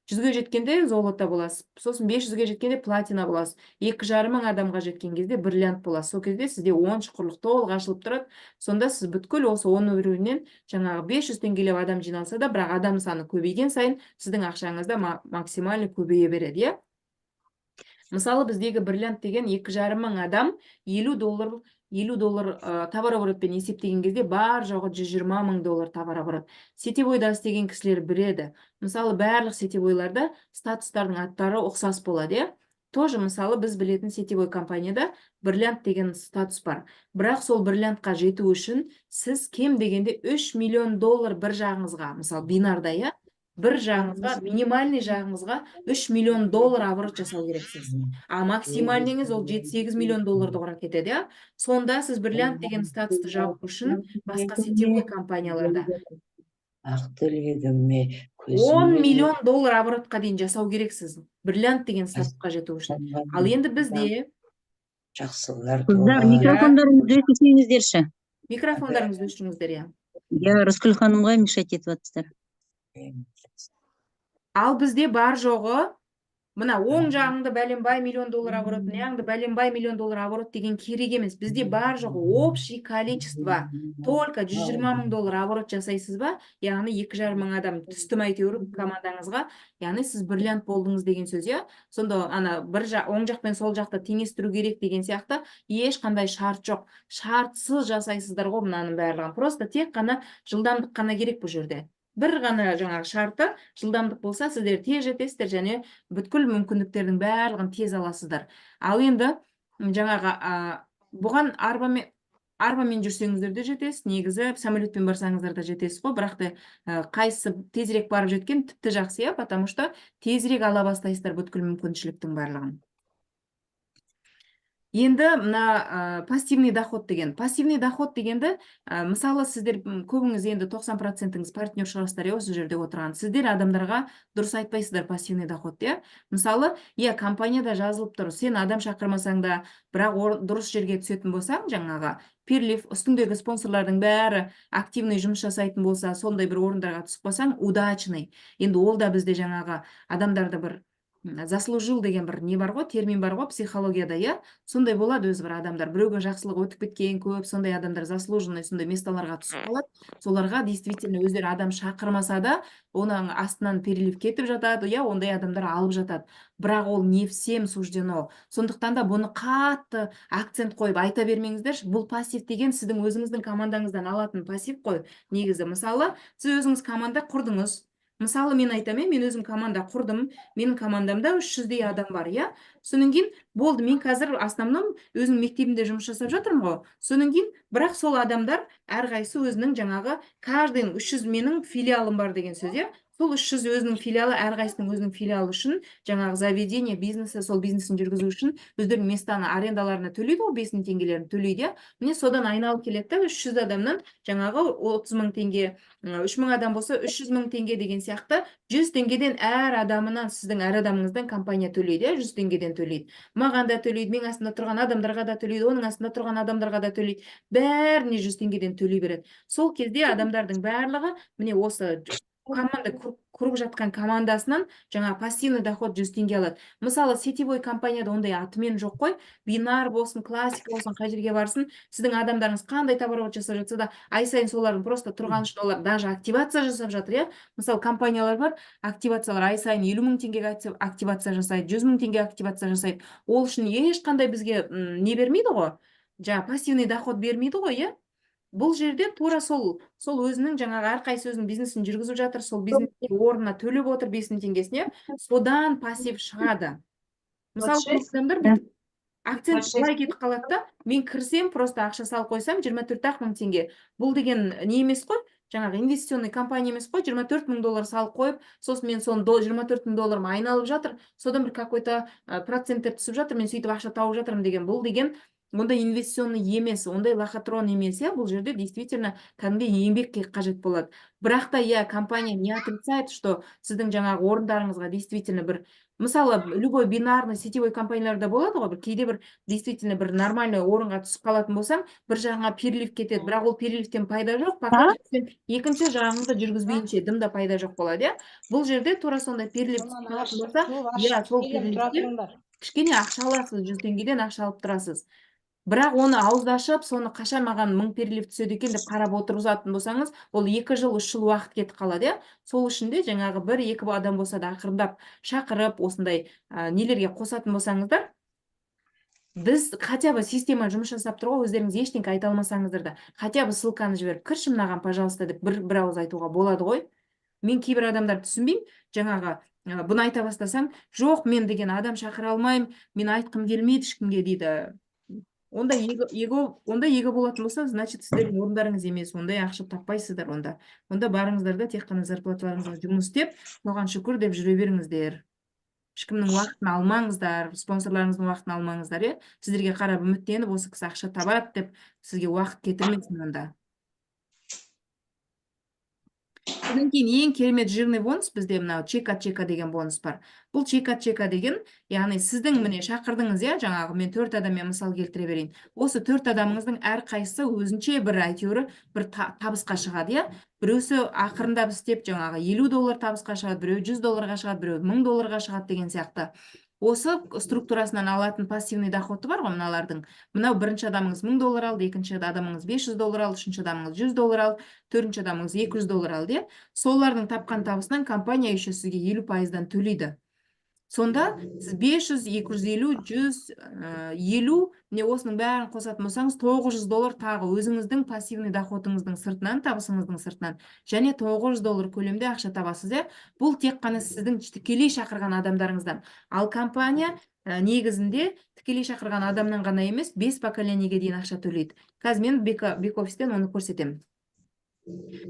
100-ге жеткенде золото боласыз. Сосын 500-ге жеткенде платина боласыз. 2,5 мың адамға жеткен кезде бриллиант боласыз. Сол кезде сізде 10 шұқырлық толық ашылып тұрады. Сонда сіз бүткіл осы 10 уровеньнен жаңағы 500 теңгелеп адам жиналса да, бірақ адам саны көбейген сайын сіздің ақшаңыз да максимально көбейе береді, иә? Мысалы, біздегі бриллиант деген 2,5 мың адам 50 доллар товарооборотпен есептеген кезде бар жоғы 120 мың доллар товарооборот. Сетевойда істеген кісілер біледі. Мысалы, барлық сетевойларда статустардың аттары ұқсас болады, иә? Тоже, мысалы, біз білетін сетевой компанияда бриллиант деген статус бар. Бірақ сол бриллиантқа жету үшін сіз кем дегенде 3 миллион доллар бір жағыңызға, мысалы, бинарда, иә? Бір жағыңызға, минимальный жағыңызға 3 миллион доллар оборот жасау керексіз. А максимальнеңіз ол 7-8 миллион долларды құрап кетеді, иә? Сонда сіз бриллиант деген статусты жабу үшін басқа сетевой компанияларда 10 миллион доллар оборотқа дейін жасау керексіз. Бриллиант деген статусқа жету үшін. Ал енді бізде Қыздар, микрофондарыңызды өшірсеңіздерші. Микрофондарыңызды өшіріңіздер, иә. Я Рыскүл ханымға мешать етіп жатсыздар. Ал бізде бар жоғы, мына оң жағыңды бәленбай миллион доллар оборот, мына бәленбай миллион доллар оборот деген керек емес. Бізде бар жоғы общий количество только 120 мың доллар оборот жасайсыз ба? Яғни 2,5 мың адам түстім әйтеуір командаңызға. Яғни сіз бриллиант болдыңыз деген сөз, иә? Сонда оң жақ пен сол жақты теңестіру керек деген сияқты ешқандай шарт жоқ. Шартсыз жасайсыздар ғой мынаның барлығын. Просто тек қана жылдамдық қана керек бұл жерде. Бір ғана жаңағы шарты жылдамдық болса, сіздер тез жетесіздер және бүткіл мүмкіндіктердің барлығын тез аласыздар. Ал енді жаңағы бұған арбамен жүрсеңіздер де жетесіз, негізі самолетпен барсаңыздар да жетесіз ғой, бірақ та қайсысы тезірек барып жеткен тіпті жақсы, иә, потому что тезірек ала бастайсыздар бүткіл мүмкіншіліктің барлығын. Енді мына пассивный доход деген. Пассивный доход дегенді, мысалы, сіздер көбіңіз енді 90%-іңіз партнер шығарсыздар, осы жерде отырған. Сіздер адамдарға дұрыс айтпайсыздар пассивный доход, иә? Мысалы, компанияда жазылып тұр, сен адам шақырмасаң да, бірақ дұрыс жерге түсетін болсаң, жаңағы перлив, үстіңдегі спонсорлардың бәрі активный жұмыс жасайтын болса, сондай бір орындарға түсіп қалсаң, удачный. Енді ол да бізде жаңағы адамдарды бір заслужил деген бір не бар ғой, термин бар ғой психологияда, иә? Сондай болады өзі бір адамдар, біреуге жақсылығы өтіп кеткен көп, сондай адамдар заслуженный сондай месталарға түсіп қалады. Соларға действительно өздері адам шақырмаса да, оның астынан перелив кетіп жатады, иә, ондай адамдар алып жатады. Бірақ ол не всем суждено. Сондықтан да бұны қатты акцент қойып айта бермеңіздер. Бұл пассив деген сіздің өзіңіздің командаңыздан алатын пассив қой. Негізі, мысалы, сіз өзіңіз команда құрдыңыз. Мысалы, мен айтамын, мен өзім команда құрдым, менің командамда 300-дей адам бар, иә? Сонан кейін болды, мен қазір основном өзім мектебімде жұмыс жасап жатырмын ғой. Сонан кейін, бірақ сол адамдар әрқайсысы өзінің жаңағы каждый 300 менің филиалым бар деген сөз, иә? Сол 300 өзінің филиалы, әрқайсының өзінің филиалы үшін жаңағы заведение бизнесі, сол бизнесін жүргізу үшін өздерінің местаны арендаларына төлейді ғой, 5 мың теңгелерін төлейді, иә? Міне содан айналып келеді, 300 адамнан жаңағы 30 мың теңге, 3 мың адам болса 300 мың теңге деген сияқты 100 теңгеден әр адамынан, сіздің әр адамыңыздан компания төлейді, 100 теңгеден төлейді. Маған да төлейді, мен астында тұрған адамдарға да төлейді, оның астында тұрған адамдарға да төлейді. Бәріне 100 теңгеден төлей береді. Сол кезде адамдардың барлығы міне осы команда құрып жатқан командасынан жаңа пассивный доход 100 теңге алады. Мысалы, сетевой компанияда ондай атымен жоқ қой. Бинар болсын, классика болсын, қай жерге барсын, сіздің адамдарыңыз қандай товар жасап жатса да, ай сайын солардың просто тұрған үшін олар даже активация жасап жатыр, иә. Мысалы, компаниялар бар, активациялар ай сайын 50 мың теңгеге активация жасайды, 100 мың теңге активация жасайды. Ол үшін ешқандай бізге не бермейді ғой, жаңа пассивный доход бермейді ғой, иә. Бұл жерде тура сол өзінің жаңағы әрқайсы өзінің бизнесін жүргізіп жатыр, сол бизнеске орнына төлеп отыр 5 мың теңгесіне, содан пассив шығады. Мысалы, көп адамдар бүйтіп акцент былай кетіп қалады да, мен кірсем, просто ақша салып қойсам 24 мың теңге. Бұл деген не емес қой? Жаңағы инвестиционный компания емес қой, 24 мың доллар салып қойып, сосын мен соны 24 мың долларым айналып жатыр, содан бір какой-то проценттер түсіп жатыр, мен сөйтіп ақша тауып жатырмын деген. Бұл деген ондай инвестиционный емес, ондай лохотрон емес, иә. Бұл жерде действительно кәдімгі еңбек қажет болады. Бірақ та, иә, компания не отрицает, что сіздің жаңағы орындарыңызға действительно бір, мысалы, любой бинарный сетевой компанияларда болады ғой, бір кейде бір действительно бір нормальный орынға түсіп қалатын болсаң, бір жағыңа перелив кетеді, бірақ ол переливтен пайда жоқ, пока сен екінші жағыңды жүргізбейінше дымда пайда жоқ болады, иә. Бұл жерде тура сондай перелив түсіп қалатын болса, иә, сол переливтен кішкене ақша аласыз, 100 теңгеден ақша алып тұрасыз. Бірақ оны ауыздашып, соны қашан маған 1000 перелив түседі екен деп қарап отырғызатын болсаңыз, ол 2 жыл, 3 жыл уақыт кетіп қалады, иә. Сол үшін де жаңағы 1-2 адам болса да ақырындап шақырып, осындай нелерге қосатын болсаңыздар, біз хотя бы система жұмыс жасап тұр ғой, өздеріңіз ештеңе айта алмасаңыздар да, хотя бы ссылканы жіберіп, кірші мынаған, пожалуйста, деп бір ауыз айтуға болады ғой. Мен кейбір адамдар түсінбеймін, жаңағы бұны айта бастасаң, жоқ, мен деген адам шақыра алмаймын, мен айтқым келмейді ешкімге дейді. Онда эго болатын болса, значит, сіздердің орындарыңыз емес, ондай ақша таппайсыздар онда. Онда барыңыздар да тек қана зарплаталарыңызға жұмыс істеп, соған шүкір деп жүре беріңіздер. Ешкімнің уақытын алмаңыздар, спонсорларыңыздың уақытын алмаңыздар, иә. Сіздерге қарап үміттеніп, осы кісі ақша табады деп, сізге уақыт кетірмесін онда. Одан кейін ең керемет жирный бонус бізде мынау чека деген бонус бар. Бұл чека деген, яғни сіздің міне шақырдыңыз, иә, жаңағы мен 4 адаммен мысал келтіре берейін. Осы 4 адамыңыздың әрқайсысы өзінше бір әйтеуір бір табысқа шығады, иә. Біреусі ақырындап істеп жаңағы 50 доллар табысқа шығады, біреу 100 долларға шығады, біреу 1000 долларға шығады деген сияқты. Осы структурасынан алатын пассивный доходы бар ғой мыналардың. Мынау бірінші адамыңыз 1000 доллар алды, екінші адамыңыз 500 доллар алды, үшінші адамыңыз 100 доллар алды, төртінші адамыңыз 200 доллар алды. Солардың тапқан табысынан компания еще сізге 50%-дан төлейді. Сонда сіз 500, 250, 150, не осының бәрін қосатын болсаңыз, 900 доллар тағы өзіңіздің пассивный доходыңыздың сыртынан, табысыңыздың сыртынан, және 900 доллар көлемде ақша табасыз, иә. Бұл тек қана сіздің тікелей шақырған адамдарыңыздан. Ал компания негізінде тікелей шақырған адамнан ғана емес, 5 поколениеге дейін ақша төлейді. Қазір мен бек-офистен оны көрсетемін.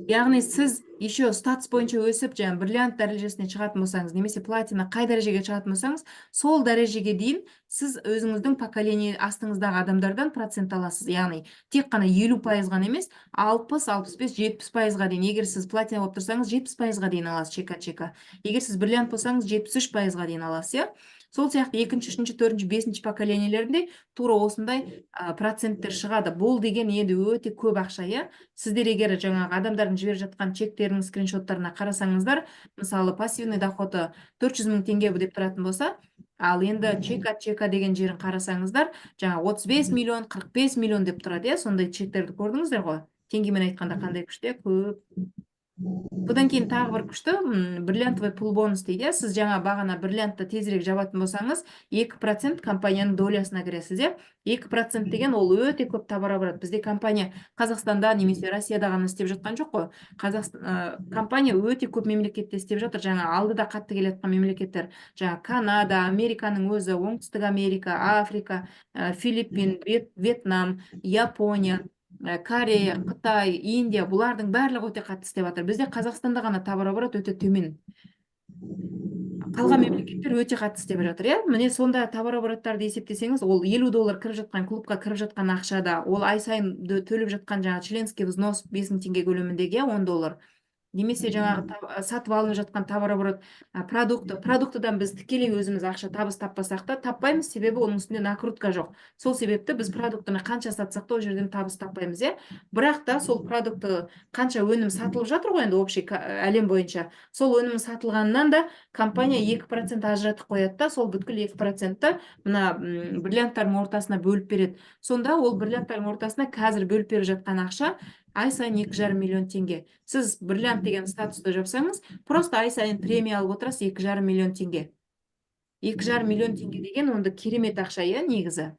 Яғни сіз еще статус бойынша өсіп, жаңа бриллиант дәрежесіне шығатын болсаңыз, немесе платина қай дәрежеге шығатын болсаңыз, сол дәрежеге дейін сіз өзіңіздің поколение астыңыздағы адамдардан процент аласыз. Яғни тек қана 50% ғана емес, 60, 65, 70%-ға дейін. Егер сіз платина болып тұрсаңыз, 70%-ға дейін аласыз чека. Егер сіз бриллиант болсаңыз, 73%-ға дейін аласыз, иә. Сол сияқты 2-ші, 3-ші, 4-ші, 5-ші поколениелерінде тура осындай проценттер шығады. Бұл деген енді өте көп ақша, иә. Сіздер егер жаңағы адамдардың жіберіп жатқан чектерінің скриншоттарына қарасаңыздар, мысалы пассивный доходы 400 мың теңге деп тұратын болса, ал енді чека деген жерін қарасаңыздар, жаңа 35 миллион, 45 миллион деп тұрады, иә. Сондай чектерді көрдіңіздер ғой. Теңгемен айтқанда қандай күшті, көп. Бұдан кейін тағы бір күшті бриллиантовый пул бонус дейді. Сіз жаңа бағана бриллиантты тезірек жабатын болсаңыз, 2% компанияның долясына кіресіз. 2% деген ол өте көп табара барады. Бізде компания Қазақстанда немесе Россияда ғана істеп жатқан жоқ қой. Компания өте көп мемлекетте істеп жатыр. Жаңа алдыда қатты келе жатқан мемлекеттер. Жаңа Канада, Американың өзі, Оңтүстік Америка, Африка, Филиппин, Вьетнам, Япония, Корея, Қытай, Индия, бұлардың барлығы өте қатты істеп жатыр. Бізде Қазақстанда ғана табар-оборот өте төмен. Қалған мемлекеттер өте қатты істеп жатыр, иә. Міне сонда табар-обороттарды есептесеңіз, ол 50 доллар кіріп жатқан клубқа кіріп жатқан ақшада, ол ай сайын төлеп жатқан жаңа членский взнос 5000 теңге көлеміндегі, 10 доллар. немесе жаңағы сатып алынып жатқан товарооборот продуктыдан біз тікелей өзіміз ақша табыс таппасақ та таппаймыз, себебі оның үстінде накрутка жоқ. Сол себепті біз продуктыны қанша сатсақ та ол жерден табыс таппаймыз, иә. Бірақ та сол продукты қанша өнім сатылып жатыр ғой енді общий әлем бойынша, сол өнім сатылғаннан да компания 2% ажыратып қояды да, сол бүткіл 2%-ті мына бриллианттардың ортасына бөліп береді. Сонда ол бриллианттардың ортасына қазір бөліп беріп жатқан ақша ай сайын 2,5 миллион теңге. Сіз бриллиант деген статусты жапсаңыз, просто ай сайын премия алып отырасыз 2,5 миллион теңге. 2,5 миллион теңге деген онда керемет ақша, иә, негізі.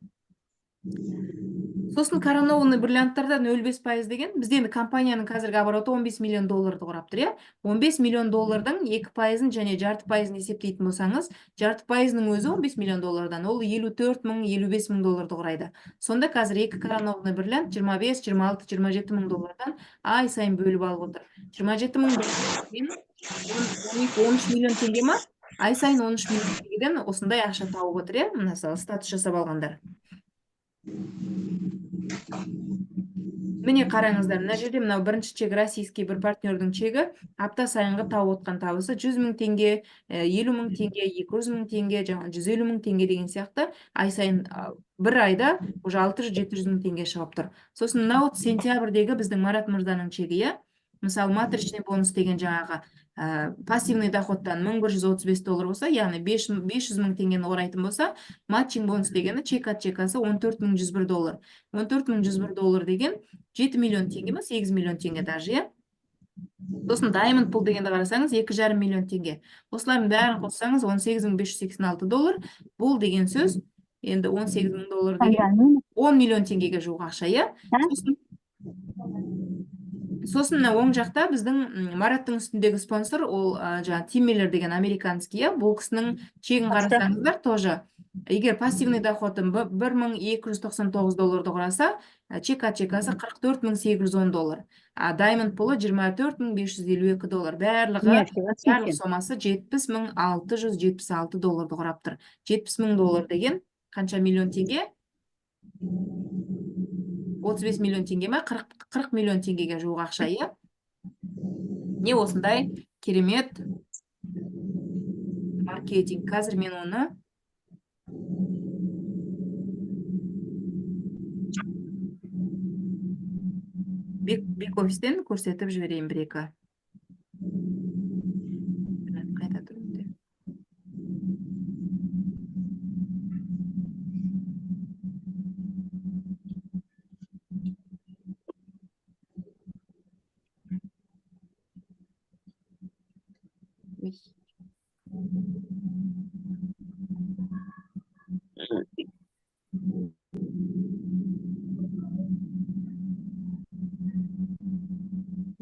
Сосын коронованный бриллианттарда 0,5% деген, бізде енді компанияның қазіргі обороты 15 миллион долларды құрап тұр, иә. 15 миллион доллардың 2%-ын және 0,5%-ын есептейтін болсаңыз, 0,5%-ның өзі 15 миллион доллардан, ол 54 мың, 55 мың долларды құрайды. Сонда қазір 2 коронованный бриллиант 25, 26, 27 мың доллардан ай сайын бөліп алып отыр. 27 мың доллардан 13 миллион теңге ма? Ай сайын 13 миллион теңгеден осындай ақша тауып отыр, иә, мысалы статус жасап алғандар. Міне қараңыздар, мына жерде мынау бірінші чек российский бір партнердің чегі, апта сайынғы тауып отқан табысы 100 мың теңге, 50 мың теңге, 200 мың теңге, 150 мың теңге деген сияқты, ай сайын бір айда уже 600-700 мың теңге шығып тұр. Сосын мынау сентябрьдегі біздің Марат мырзаның чегі, иә. Мысалы матричный бонус деген жаңағы пассивный доходтан $1135 болса, яғни 500 мың теңгені орайтын болса, матчинг бонус дегені чекасы $14,101. $14,101 деген 7 миллион теңге ма, 8 миллион теңге даже, иә. Сосын Diamond Pool дегенді қарасаңыз 2,5 миллион теңге. Осылардың бәрін қоссаңыз $18,586. Бұл деген сөз, енді $18,000 деген 10 миллион теңгеге жуық ақша, иә. Сосын оң жақта біздің Мараттың үстіндегі спонсор, ол жаңа Тим Миллер деген американский, иә. Бұл кісінің чегін қарасаңыздар тоже. Егер пассивный доходын $1,299 құраса, чекасы $44,810. Diamond Pool'ы $24,552. Барлық сомасы $70,676 құрап тұр. $70,000 деген қанша миллион теңге? 35 миллион теңге ма, 40 миллион теңгеге жуық ақша, иә. Не осындай керемет маркетинг. Қазір мен оны бек-офистен көрсетіп жіберейін бір-екі. Қайта тұрымды.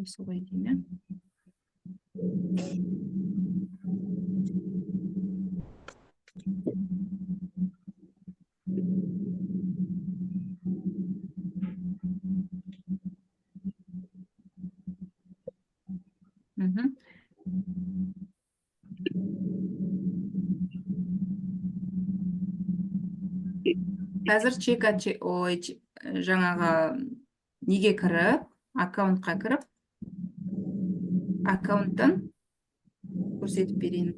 Осы ғой деймін. Қазір жаңағы неге кіріп, аккаунтқа кіріп, аккаунттан көрсетіп берейін.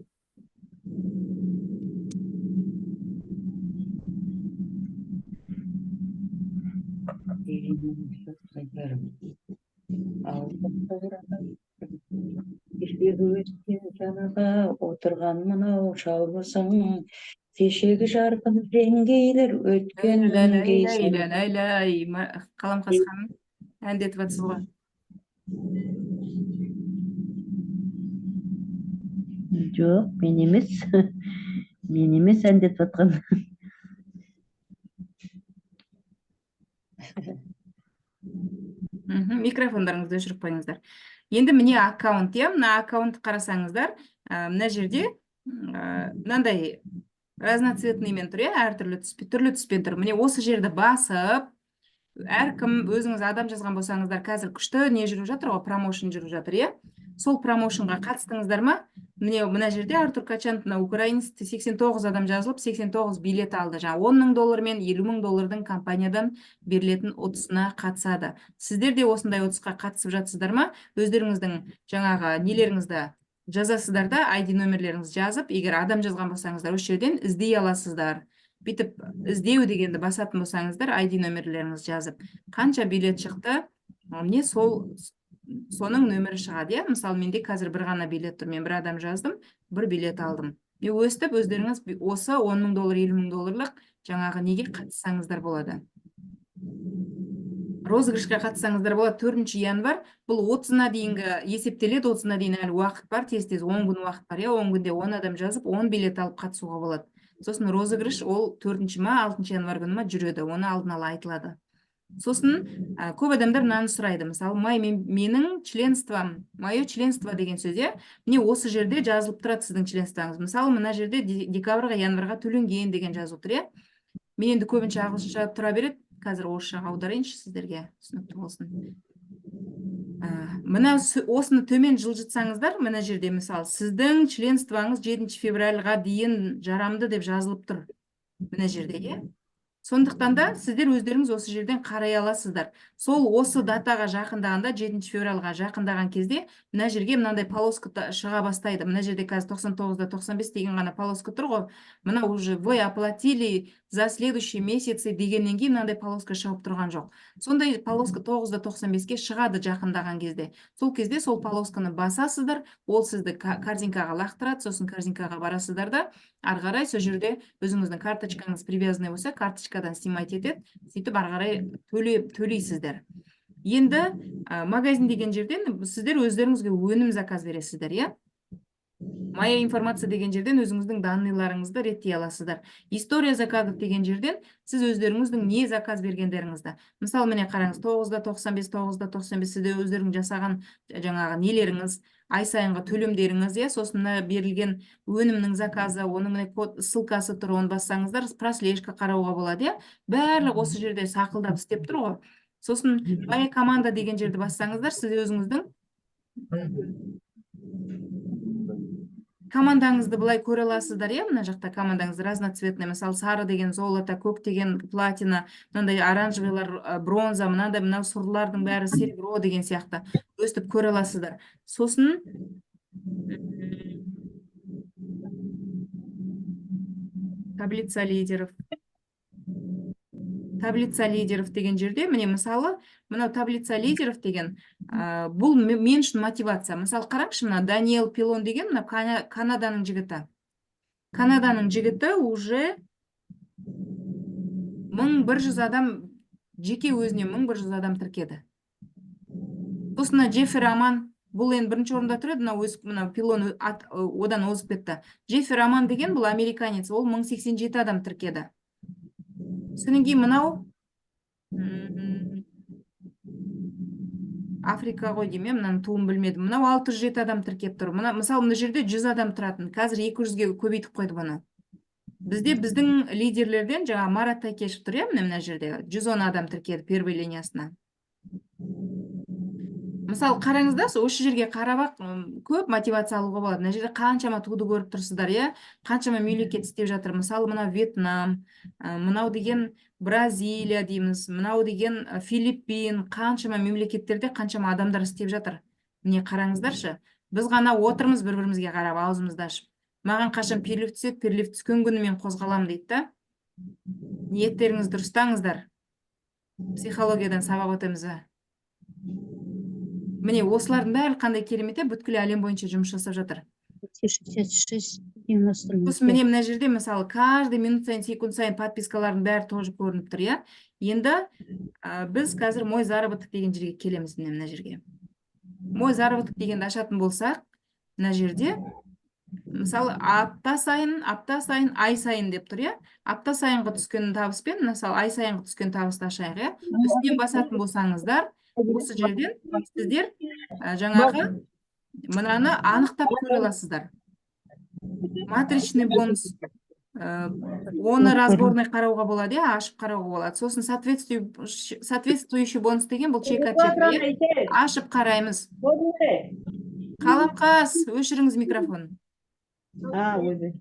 Кешегі өткен жаңаға отырған мынау шаулысың, кешегі жарқын жеңгейлер өткеннен кейсін. Қаламқас ханым, әндетіп атсыз ғой. Жоқ, мен емес. Мен емес әндетіп атқан. Микрофондарыңызды өшіріп қойыңыздар. Енді міне аккаунт, иә, мына аккаунтты қарасаңыздар, мына жерде мынандай разноцветныймен тұр, иә, әртүрлі түспен тұр. Міне осы жерді басып, әркім өзіңіз адам жазған болсаңыздар, қазір күшті не жүріп жатыр ғой, промоушен жүріп жатыр, иә. Сол промоушенға қатыстыңыздар ма? мына жерде Артур Качанов мына украинец 89 адам жазылып 89 билет алды. Жаңа 10 000 доллар мен 50 000 доллардың компаниядан берілетін ұтысына қатысады. Сіздер де осындай ұтысқа қатысып жатсыздар ма? Өздеріңіздің жаңағы нелеріңізді жазасыздар да, ID нөмірлеріңізді жазып, егер адам жазған болсаңыздар, осы жерден іздей аласыздар. Бүйтіп іздеу дегенді басатын болсаңыздар, ID нөмірлеріңізді жазып, қанша билет шықты, міне соның нөмірі шығады, иә? Мысалы, менде қазір бір ғана билет тұр, мен бір адам жаздым, бір билет алдым. Мен өстіп, өздеріңіз осы 10 000 доллар, 50 000 долларлық жаңағы неге қатыссаңыздар болады. Розыгрышқа қатыссаңыздар болады. 4 январь, бұл 30-на дейінгі есептеледі, 30-на дейін әлі уақыт бар, тез-тез 10 күн уақыт бар, иә? 10 күнде 10 адам жазып, 10 билет алып қатысуға болады. Сосын розыгрыш ол 4 ма, 6 январь күні ма жүреді, оны алдын ала айтылады. Сосын көп адамдар мынаны сұрайды. Мысалы, менің членством, мое членство деген сөзде, міне осы жерде жазылып тұрады сіздің членствоңыз. Мысалы, мына жерде декабрьға, январьға төленген деген жазылып тұр, иә? Мен енді көбінше ағылшынша тұра береді. Қазір орысшаға аударайыншы сіздерге, түсінікті болсын. Мына осыны төмен жылжытсаңыздар, мына жерде мысалы, сіздің членствоңыз 7 февральға дейін жарамды деп жазылып тұр. Мына жерде, иә? Сондықтан да сіздер өздеріңіз осы жерден қарай аласыздар. Сол осы датаға жақындағанда, 7 февральға жақындаған кезде, мына жерге мынандай полоска шыға бастайды. Мына жерде қазір 99-да 95 деген ғана полоска тұр ғой. Мына уже вы оплатили за следующие месяцы дегеннен кейін мынандай полоска шығып тұрған жоқ. Сондай полоска 9-да 95-ке шығады жақындаған кезде. Сол кезде сол полосканы басасыздар, ол сізді корзинкаға лақтырады, сосын корзинкаға барасыздар да, ары қарай сол жерде өзіңіздің карточкаңыз привязанный болса, карточкадан снимать етеді, сөйтіп ары қарай төлейсіздер. Енді магазин деген жерден сіздер өздеріңізге өнім заказ бересіздер, иә? Моя информация деген жерден өзіңіздің данныйларыңызды реттей аласыздар. История заказов деген жерден сіз өздеріңіздің не заказ бергендеріңізді. Мысалы, міне қараңыз, 9-да 95, 9-да 95 сізде өздерің жасаған жаңағы нелеріңіз, ай сайынғы төлемдеріңіз, иә, сосын берілген өнімнің заказы, оның код ссылкасы тұр, оны бассаңыздар, прослежка қарауға болады, иә? Барлық осы жерде сақылдап істеп тұр ғой. Сосын моя команда деген жерді бассаңыздар, сіз өзіңіздің командаңызды былай көре аласыздар, иә? Мына жақта командаңыз разноцветный, мысалы, сары деген золото, көк деген платина, мынандай оранжевыйлар бронза, мынандай мынау сұрлардың бәрі серебро деген сияқты өстіп көре аласыздар. Сосын таблица лидеров. Таблица лидеров деген жерде, міне мысалы, мынау таблица лидеров деген, бұл мен үшін мотивация. Мысалы, қараңызшы, мына Даниэл Пилон деген, мына Канаданың жігіті. Канаданың жігіті уже 1100 адам, жеке өзіне 1100 адам тіркеді. Сосын Джеффи Роман, бұл енді бірінші орында тұрады, мына Пилон одан озып кетті. Джеффи Роман деген, бұл американец, ол 1087 адам тіркеді. Содан кейін мынау Африка ғой деймін, мынаны туын білмедім. Мынау 607 адам тіркеп тұр. Мысалы, мына жерде 100 адам тұратын. Қазір 200-ге көбейтіп қойды бұны. Бізде біздің лидерлерден жаңа Марат Тайкешев тұр, мына жерде 110 адам тіркеді первый линиясына. Мысалы, қараңызда, осы жерге қарабақ көп мотивация алуға болады. Мына жерде қаншама туды көріп тұрсыздар, иә? Қаншама мемлекет істеп жатыр. Мысалы, мынау Вьетнам, мынау деген Бразилия дейміз, мынау деген Филиппин, қаншама мемлекеттерде қаншама адамдар істеп жатыр. Міне қараңыздаршы. Біз ғана отырмыз бір-бірімізге қарап, аузымызды ашып. Маған қашан перелив түседі, перелив түскен күні мен қозғалам дейді да. Ниеттеріңізді дұрыстаңыздар. Психологиядан сабақ өтеміз. Міне, осылардың бәрі қандай керемет, бүткіл әлем бойынша жұмыс жасап жатыр. 66, 90. Сосын міне мына жерде, мысалы, каждый минут сайын, секунд сайын подпискалардың бәрі тоже көрініп тұр, иә? Енді біз қазір мой заработок деген жерге келеміз, мына жерге. Мой заработок дегенді ашатын болсақ, мына жерде, мысалы, апта сайын, ай сайын деп тұр, иә? Апта сайынғы түскен табыспен, мысалы, ай сайынғы түскен табысты ашайық, иә? Үстінен басатын болсаңыздар, осы жерден сіздер жаңағы мынаны анықтап көре аласыздар. Матричный бонус, оны разборный қарауға болады, ашып қарауға болады. Сосын соответствующий бонус деген бұл чек ашып қараймыз. Қаламқас, өшіріңіз микрофон. ойбай.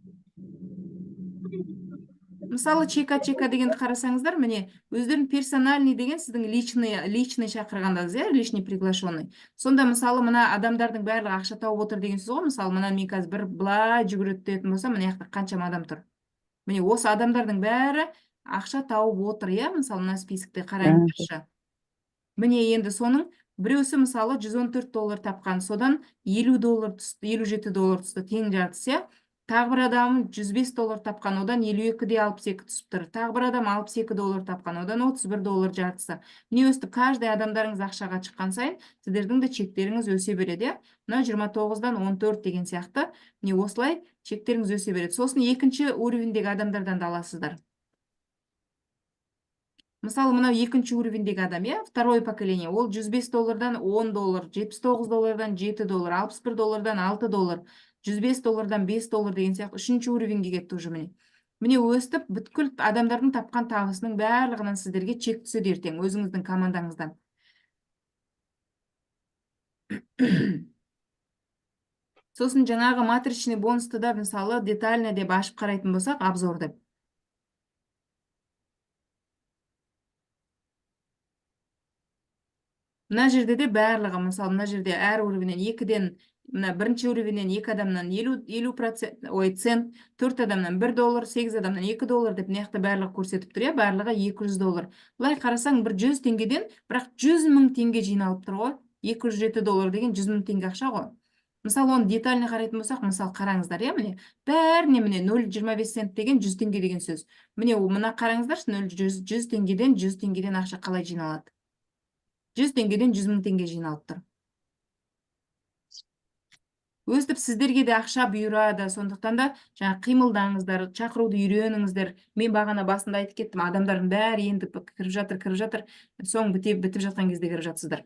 Мысалы чека дегенді қарасаңыздар, міне өздерін персональный деген сіздің личный шақырғандыңыз, иә, личный приглашенный. Сонда мысалы мына адамдардың барлығы ақша тауып отыр деген сөз ғой. Мысалы мына мен қазір бір былай жүгіреді дейтін болсам, мына жақта қаншама адам тұр. Міне осы адамдардың бәрі ақша тауып отыр, иә, мысалы мына списокте қараңыздаршы. Міне енді соның біреусі мысалы $114 тапқан, содан $50 түсті, $57 түсті, тең жартысы, иә. Тағы бір адам $105 тапқан, одан 52,62 түсіп тұр. Тағы бір адам $62 тапқан, одан $31 жартысы. Міне өсті, каждый адамдарыңыз ақшаға шыққан сайын, сіздердің де чектеріңіз өсе береді. Мына 29-дан 14 деген сияқты. Міне осылай чектеріңіз өсе береді. Сосын екінші уровендегі адамдардан да аласыздар. Мысалы, мынау екінші уровендегі адам, иә, второе поколение, ол $105-дан $10, $79-дан $7, $61-дан $6, $105-дан $5 деген сияқты үшінші уровенге кетті уже міне. Міне өстіп, бүткіл адамдардың тапқан табысының барлығынан сіздерге чек түседі ертең, өзіңіздің командаңыздан. Сосын жаңағы матричный бонусты да мысалы детально деп ашып қарайтын болсақ, обзор деп. Мына жерде де барлығы, мысалы, мына жерде әр уровенен екіден, мына бірінші уровенен 2 адамнан 50 цент, 4 адамнан $1, 8 адамнан $2 деп мына жақта барлығы көрсетіп тұр, барлығы $200. Бұлай қарасаң, бір 100 теңгеден, бірақ 100.000 теңге жиналып тұр ғой. $207 деген 100.000 теңге ақша ғой. Мысалы, оны детально қарайтын болсақ, мысалы, қараңыздар, міне, бәріне міне 0,25 цент деген 100 теңге деген сөз. Міне, мына қараңыздар, 100 теңгеден ақша қалай жиналады. 100 теңгеден 100.000 теңге жиналып тұр. Өстіп сіздерге де ақша бұйырады, сондықтан да жаңа қимылдаңыздар, шақыруды үйреніңіздер. Мен бағана басында айтып кеттім, адамдардың бәрі енді кіріп жатыр, соң бітіп жатқан кезде кіріп жатсыздар.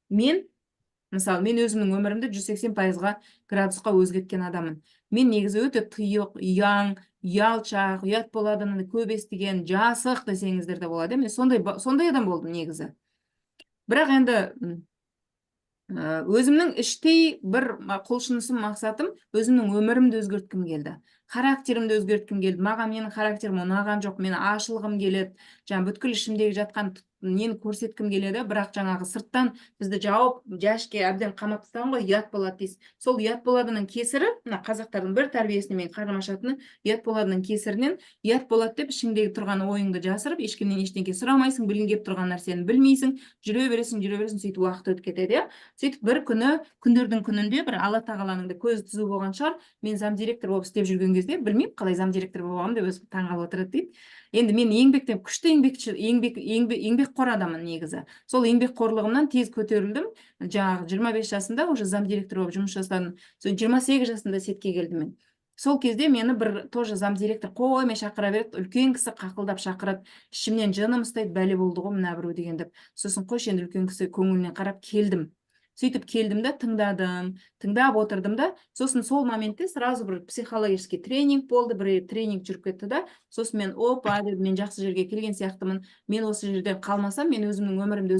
Мысалы, мен өзімнің өмірімді 180%-ға градусқа өзгерткен адамын. Мен негізі өте тұйық, ұяң, ұялшақ, ұят боладыны көп естіген, жасық десеңіздер де болады. Мен сондай адам болдым негізі. Бірақ енді өзімнің іштей бір құлшынысым, мақсатым, өзімнің өмірімді өзгерткім келді. Характерімді өзгерткім келді. Маған менің характерім ұнаған жоқ, мен ашылғым келеді. Жаңа бүткіл ішімдегі жатқан нені көрсеткім келеді, бірақ жаңағы сырттан бізді жауып, жәшке әбден қамап тастаған ғой, ұят болады дейсіз. Сол ұят боладының кесірі, мына қазақтардың бір тәрбиесіне мен қарым ашатыны, ұят боладының кесірінен, ұят болады деп ішіңдегі тұрған ойыңды жасырып, ешкімнен ештеңе сұрамайсың, білгің келіп тұрған нәрсені білмейсің, жүре бересің, сөйтіп уақыт өтіп кетеді. Сөйтіп бір күндердің күнінде бір Алла тағаланың да көзі түзу болған шығар, мен замдиректор болып істеп жүрген кезде, білмеймін қалай замдиректор боламын деп өзім таңғалып отырады дейді. Енді мен еңбектен күшті еңбекқор адамын негізі. Сол еңбекқорлығымнан тез көтерілдім. Жаңағы 25 жасында уже замдиректор болып жұмыс жасадым. 28 жасында сетке келдім мен. Сол кезде мені бір тоже замдиректор қоймай шақыра береді, үлкен кісі қақылдап шақырады. Ішімнен жыным ұстайды, бәле болды ғой мына біреу деген деп. Сосын қойшы енді үлкен кісі көңіліне қарап келдім. Сөйтіп келдім да, тыңдап отырдым да, сосын сол моментте сразу бір психологический тренинг болды, бір тренинг жүріп кетті да, сосын мен опа дедім, мен жақсы жерге келген сияқтымын, мен осы жерде қалмасам, мен өзімнің өмірімді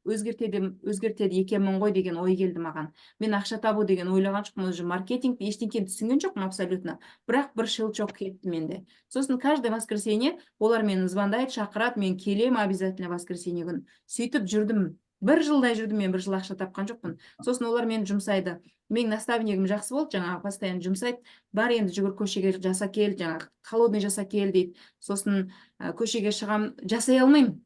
өзгертеді екенмін ғой деген ой келді маған. Мен ақша табу деген ойлаған жоқпын, уже маркетинг ештеңені түсінген жоқпын абсолютно, бірақ бір щелчок кетті менде. Сосын каждый воскресенье олар мені звондайды, шақырады, мен келем обязательно воскресенье күні. Сөйтіп жүрдім. Бір жылдай жүрдім, мен бір жыл ақша тапқан жоқпын. Сосын олар мені жұмсайды. Менің наставнигім жақсы болды, жаңағы постоянно жұмсайды. Бар енді жүгір көшеге жаса кел, жаңағы холодный жаса кел дейді. Сосын көшеге шығам, жасай алмаймын.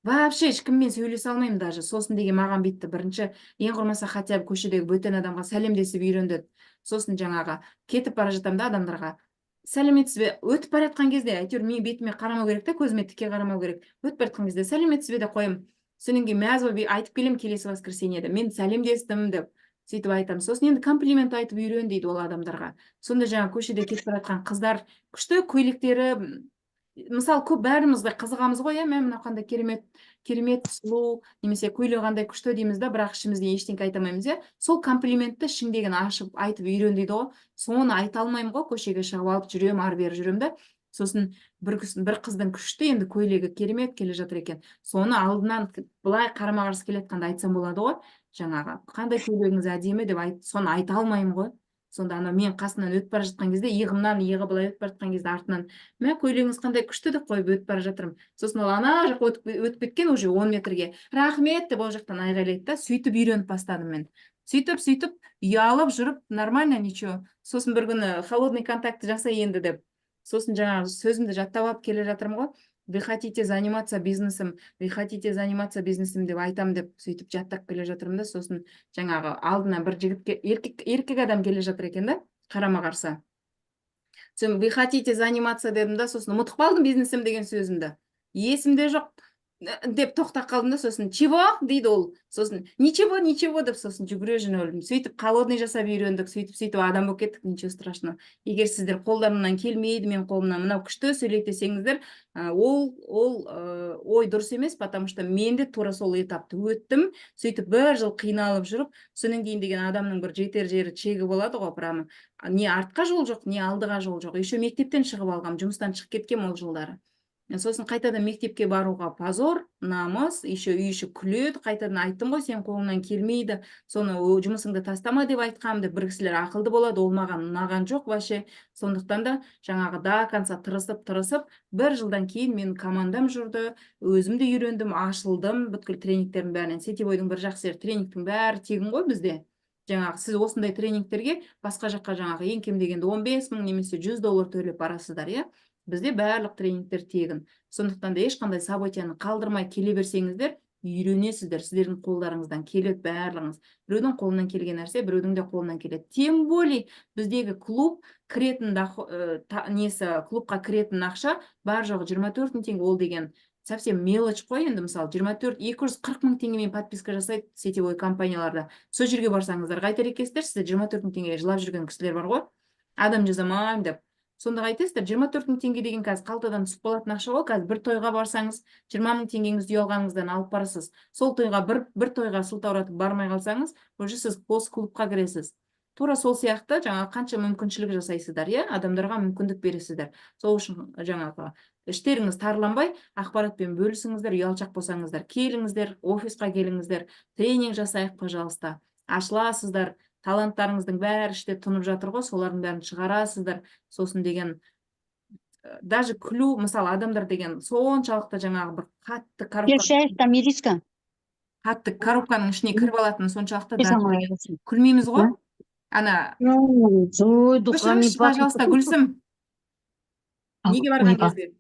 Вообще ешкіммен сөйлесе алмаймын даже. Сосын деген маған битті. Бірінші, ең құрмаса хотя бы көшедегі бөтен адамға сәлемдесіп үйренді. Сосын жаңағы кетіп бара жатам да адамдарға. Сәлеметсіз бе? Өтіп бара жатқан кезде, әйтеуір мен бетіме қарамау керек та, көзіме тіке қарамау керек. Өтіп бара жатқан кезде сәлеметсіз бе деп қоямын. Содан кейін мәз болып айтып келем келесі воскресеньеде. Мен сәлемдестім деп сөйтіп айтамын. Сосын енді комплимент айтып үйрен дейді ол адамдарға. Сонда жаңа көшеде кетіп бара жатқан қыздар күшті көйлектері, мысалы көп бәріміз де қызығамыз ғой, мына қандай керемет сұлу, немесе көйлегі қандай күшті дейміз да, бірақ ішімізден ештеңе айта алмаймыз. Сол комплиментті ішіңдегіні ашып айтып үйрен дейді ғой. Соны айта алмаймын ғой, көшеге шығып алып жүрем, ары бері жүрем да. Сосын бір қыздың күшті, енді көйлегі керемет келе жатыр екен. Соны алдынан былай қарама-қарсы келе жатқанда айтсам болады ғой, жаңағы қандай көйлегіңіз әдемі деп соны айта алмаймын ғой. сонда ана мен қасынан өтіп бара жатқан кезде иығымнан иығы былай өтіп бара жатқан кезде артынан мә көйлегіңіз қандай күшті деп қойып өтіп бара жатырмын. Сосын ол ана жаққа өтіп кеткен уже 10 метрге. Рахмет деп ол жақтан айғайлайды да, сөйтіп үйреніп бастадым мен. Сөйтіп ұялып жүріп нормально ничего. Сосын бір күні холодный контакт жасай енді деп. Сосын жаңағы сөзімді жаттап алып келе жатырмын ғой. Вы хотите заниматься бизнесом, вы хотите заниматься бизнесом деп айтам деп сөйтіп жаттап келе жатырмын да, сосын жаңағы алдына бір жігітке еркек адам келе жатыр екен да, қарама қарсы. Сосын вы хотите заниматься дедім да, сосын ұмытып қалдым бизнесім деген сөзімді. Есімде жоқ деп тоқтап қалдым да, сосын чего дейді ол. Сосын ничего деп сосын жүгіре жөнелдім. Сөйтіп холодный жасап үйрендік, сөйтіп адам болып кеттік, ничего страшного. Егер сіздер қолдарынан келмейді, мен қолымнан мынау күшті сөйлейді десеңіздер, ол ой дұрыс емес, потому что мен де тура сол этапты өттім. Сөйтіп бір жыл қиналып жүріп, содан кейін деген адамның бір жетер жері чегі болады ғой, прямо не артқа жол жоқ, не алдыға жол жоқ. Еще мектептен шығып алғам, жұмыстан шығып кеткем ол жылдары. Сосын қайтадан мектепке баруға позор, намыс, еще үй іші күледі, қайтадан айттым ғой, сен қолыңнан келмейді, соны жұмысыңды тастама деп айтқам деп, бір кісілер ақылды болады, ол маған ұнаған жоқ вообще. Сондықтан да жаңағы до конца тырысып, бір жылдан кейін мен командам жүрді, өзім де үйрендім, ашылдым, бүткіл тренингтердің бәрінен. Сетевойдың бір жақсы тренингтің бәрі тегін ғой бізде. Жаңағы сіз осындай тренингтерге басқа жаққа жаңағы ең кем дегенде 15 мың немесе $100 төлеп барасыздар, иә? Бізде барлық тренингтер тегін. Сондықтан да ешқандай событияны қалдырмай келе берсеңіздер, үйренесіздер, сіздердің қолдарыңыздан келеді барлығыңыз. Біреудің қолынан келген нәрсе, біреудің де қолынан келеді. Тем более біздегі клуб кіретін клубқа кіретін ақша бар жоғы 24 мың теңге, ол деген совсем мелочь қой енді, мысалы 240 мың теңгемен подписка жасайды сетевой компанияларда. Сол жерге барсаңыздар қайтер екенсіздер, сіздер 24 мың теңгеге жылап жүрген кісілер бар ғой, адам жасамаймын деп. Сонда қайтесіздер, 24 мың теңге деген қазір қалтадан түсіп қалатын ақша ғой. Қазір бір тойға барсаңыз, 20 мың теңгеңізді ұялғаныңыздан алып барасыз. Сол тойға бір тойға сылтауратып бармай қалсаңыз, уже сіз қос клубқа кіресіз. Тура сол сияқты жаңағы қанша мүмкіншілік жасайсыздар, иә, адамдарға мүмкіндік бересіздер. Сол үшін жаңағы іштеріңіз тарланбай, ақпаратпен бөлісіңіздер, ұялшақ болсаңыздар, келіңіздер, офисқа келіңіздер, тренинг жасайық, пожалуйста. Ашыласыздар. Таланттарыңыздың бәрі іште тұнып жатыр ғой, солардың бәрін шығарасыздар. Сосын деген, даже күлу, мысалы адамдар деген соншалықты жаңағы бір қатты коробканың ішіне кіріп алатын соншалықты күлмейміз ғой. Ана, пожалуйста, Гүлсім. Неге барған кезде?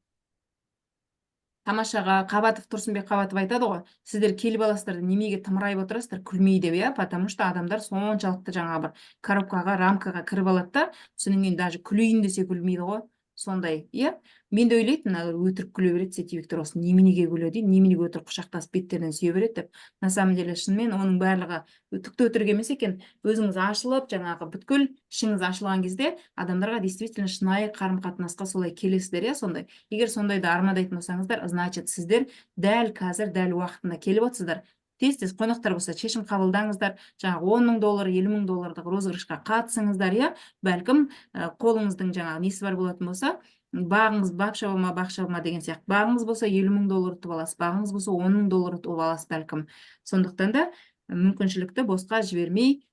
Тамашаға Қабатов, Тұрсынбек Қабатов айтады ғой, сіздер келіп аласыздар, немеге тымырайып отырасыздар, күлмей деп, иә, потому что адамдар соншалықты жаңағы бір коробкаға, рамкаға кіріп алады да, содан кейін даже күлейін десе күлмейді ғой. Сондай, иә. Мен де ойлайтын, өтірік күле береді, сетевиктер осы неменеге күледі, неменеге өтірік құшақтасып беттерінен сүйе береді деп. На самом деле шынымен оның барлығы түкті өтірік емес екен. Өзіңіз ашылып, жаңағы бүткіл ішіңіз ашылған кезде адамдарға действительно шынайы қарым-қатынасқа солай келесіздер, иә, сондай. Егер сондайды армандайтын болсаңыздар, значит, сіздер дәл қазір, дәл уақытында келіп отырсыздар. Тез-тез қонақтар болса, шешім қабылдаңыздар, жаңағы $10 000, $50 000 розыгрышқа қатысыңыздар, иә. Бәлкім қолыңыздың жаңағы несі бар болатын болса, бағыңыз бақ шабыма деген сияқты. Бағыңыз болса $50 000 ұтып аласыз, бағыңыз болса $10 000 ұтып аласыз бәлкім. Сондықтан да мүмкіншілікті босқа жібермей,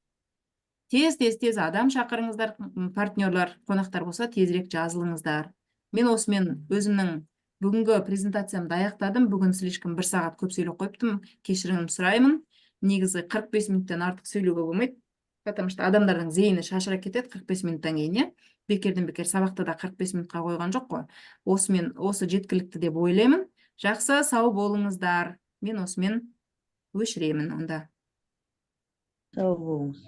тез адам шақырыңыздар, партнерлар, қонақтар болса, тезірек жазылыңыздар. Мен осымен өзімнің бүгінгі презентациямды аяқтадым. Бүгін слишком 1 сағат көп сөйлеп қойыптым. Кешірім сұраймын. Негізі 45 минуттан артық сөйлеуге болмайды, потому что адамдардың зейіні шашырап кетеді 45 минуттан кейін, иә. Бекерден бекер сабақты да 45 минутқа қойған жоқ қой. Осымен осы жеткілікті деп ойлаймын. Жақсы, сау болыңыздар. Мен осымен өшіремін онда. Сау болыңыз.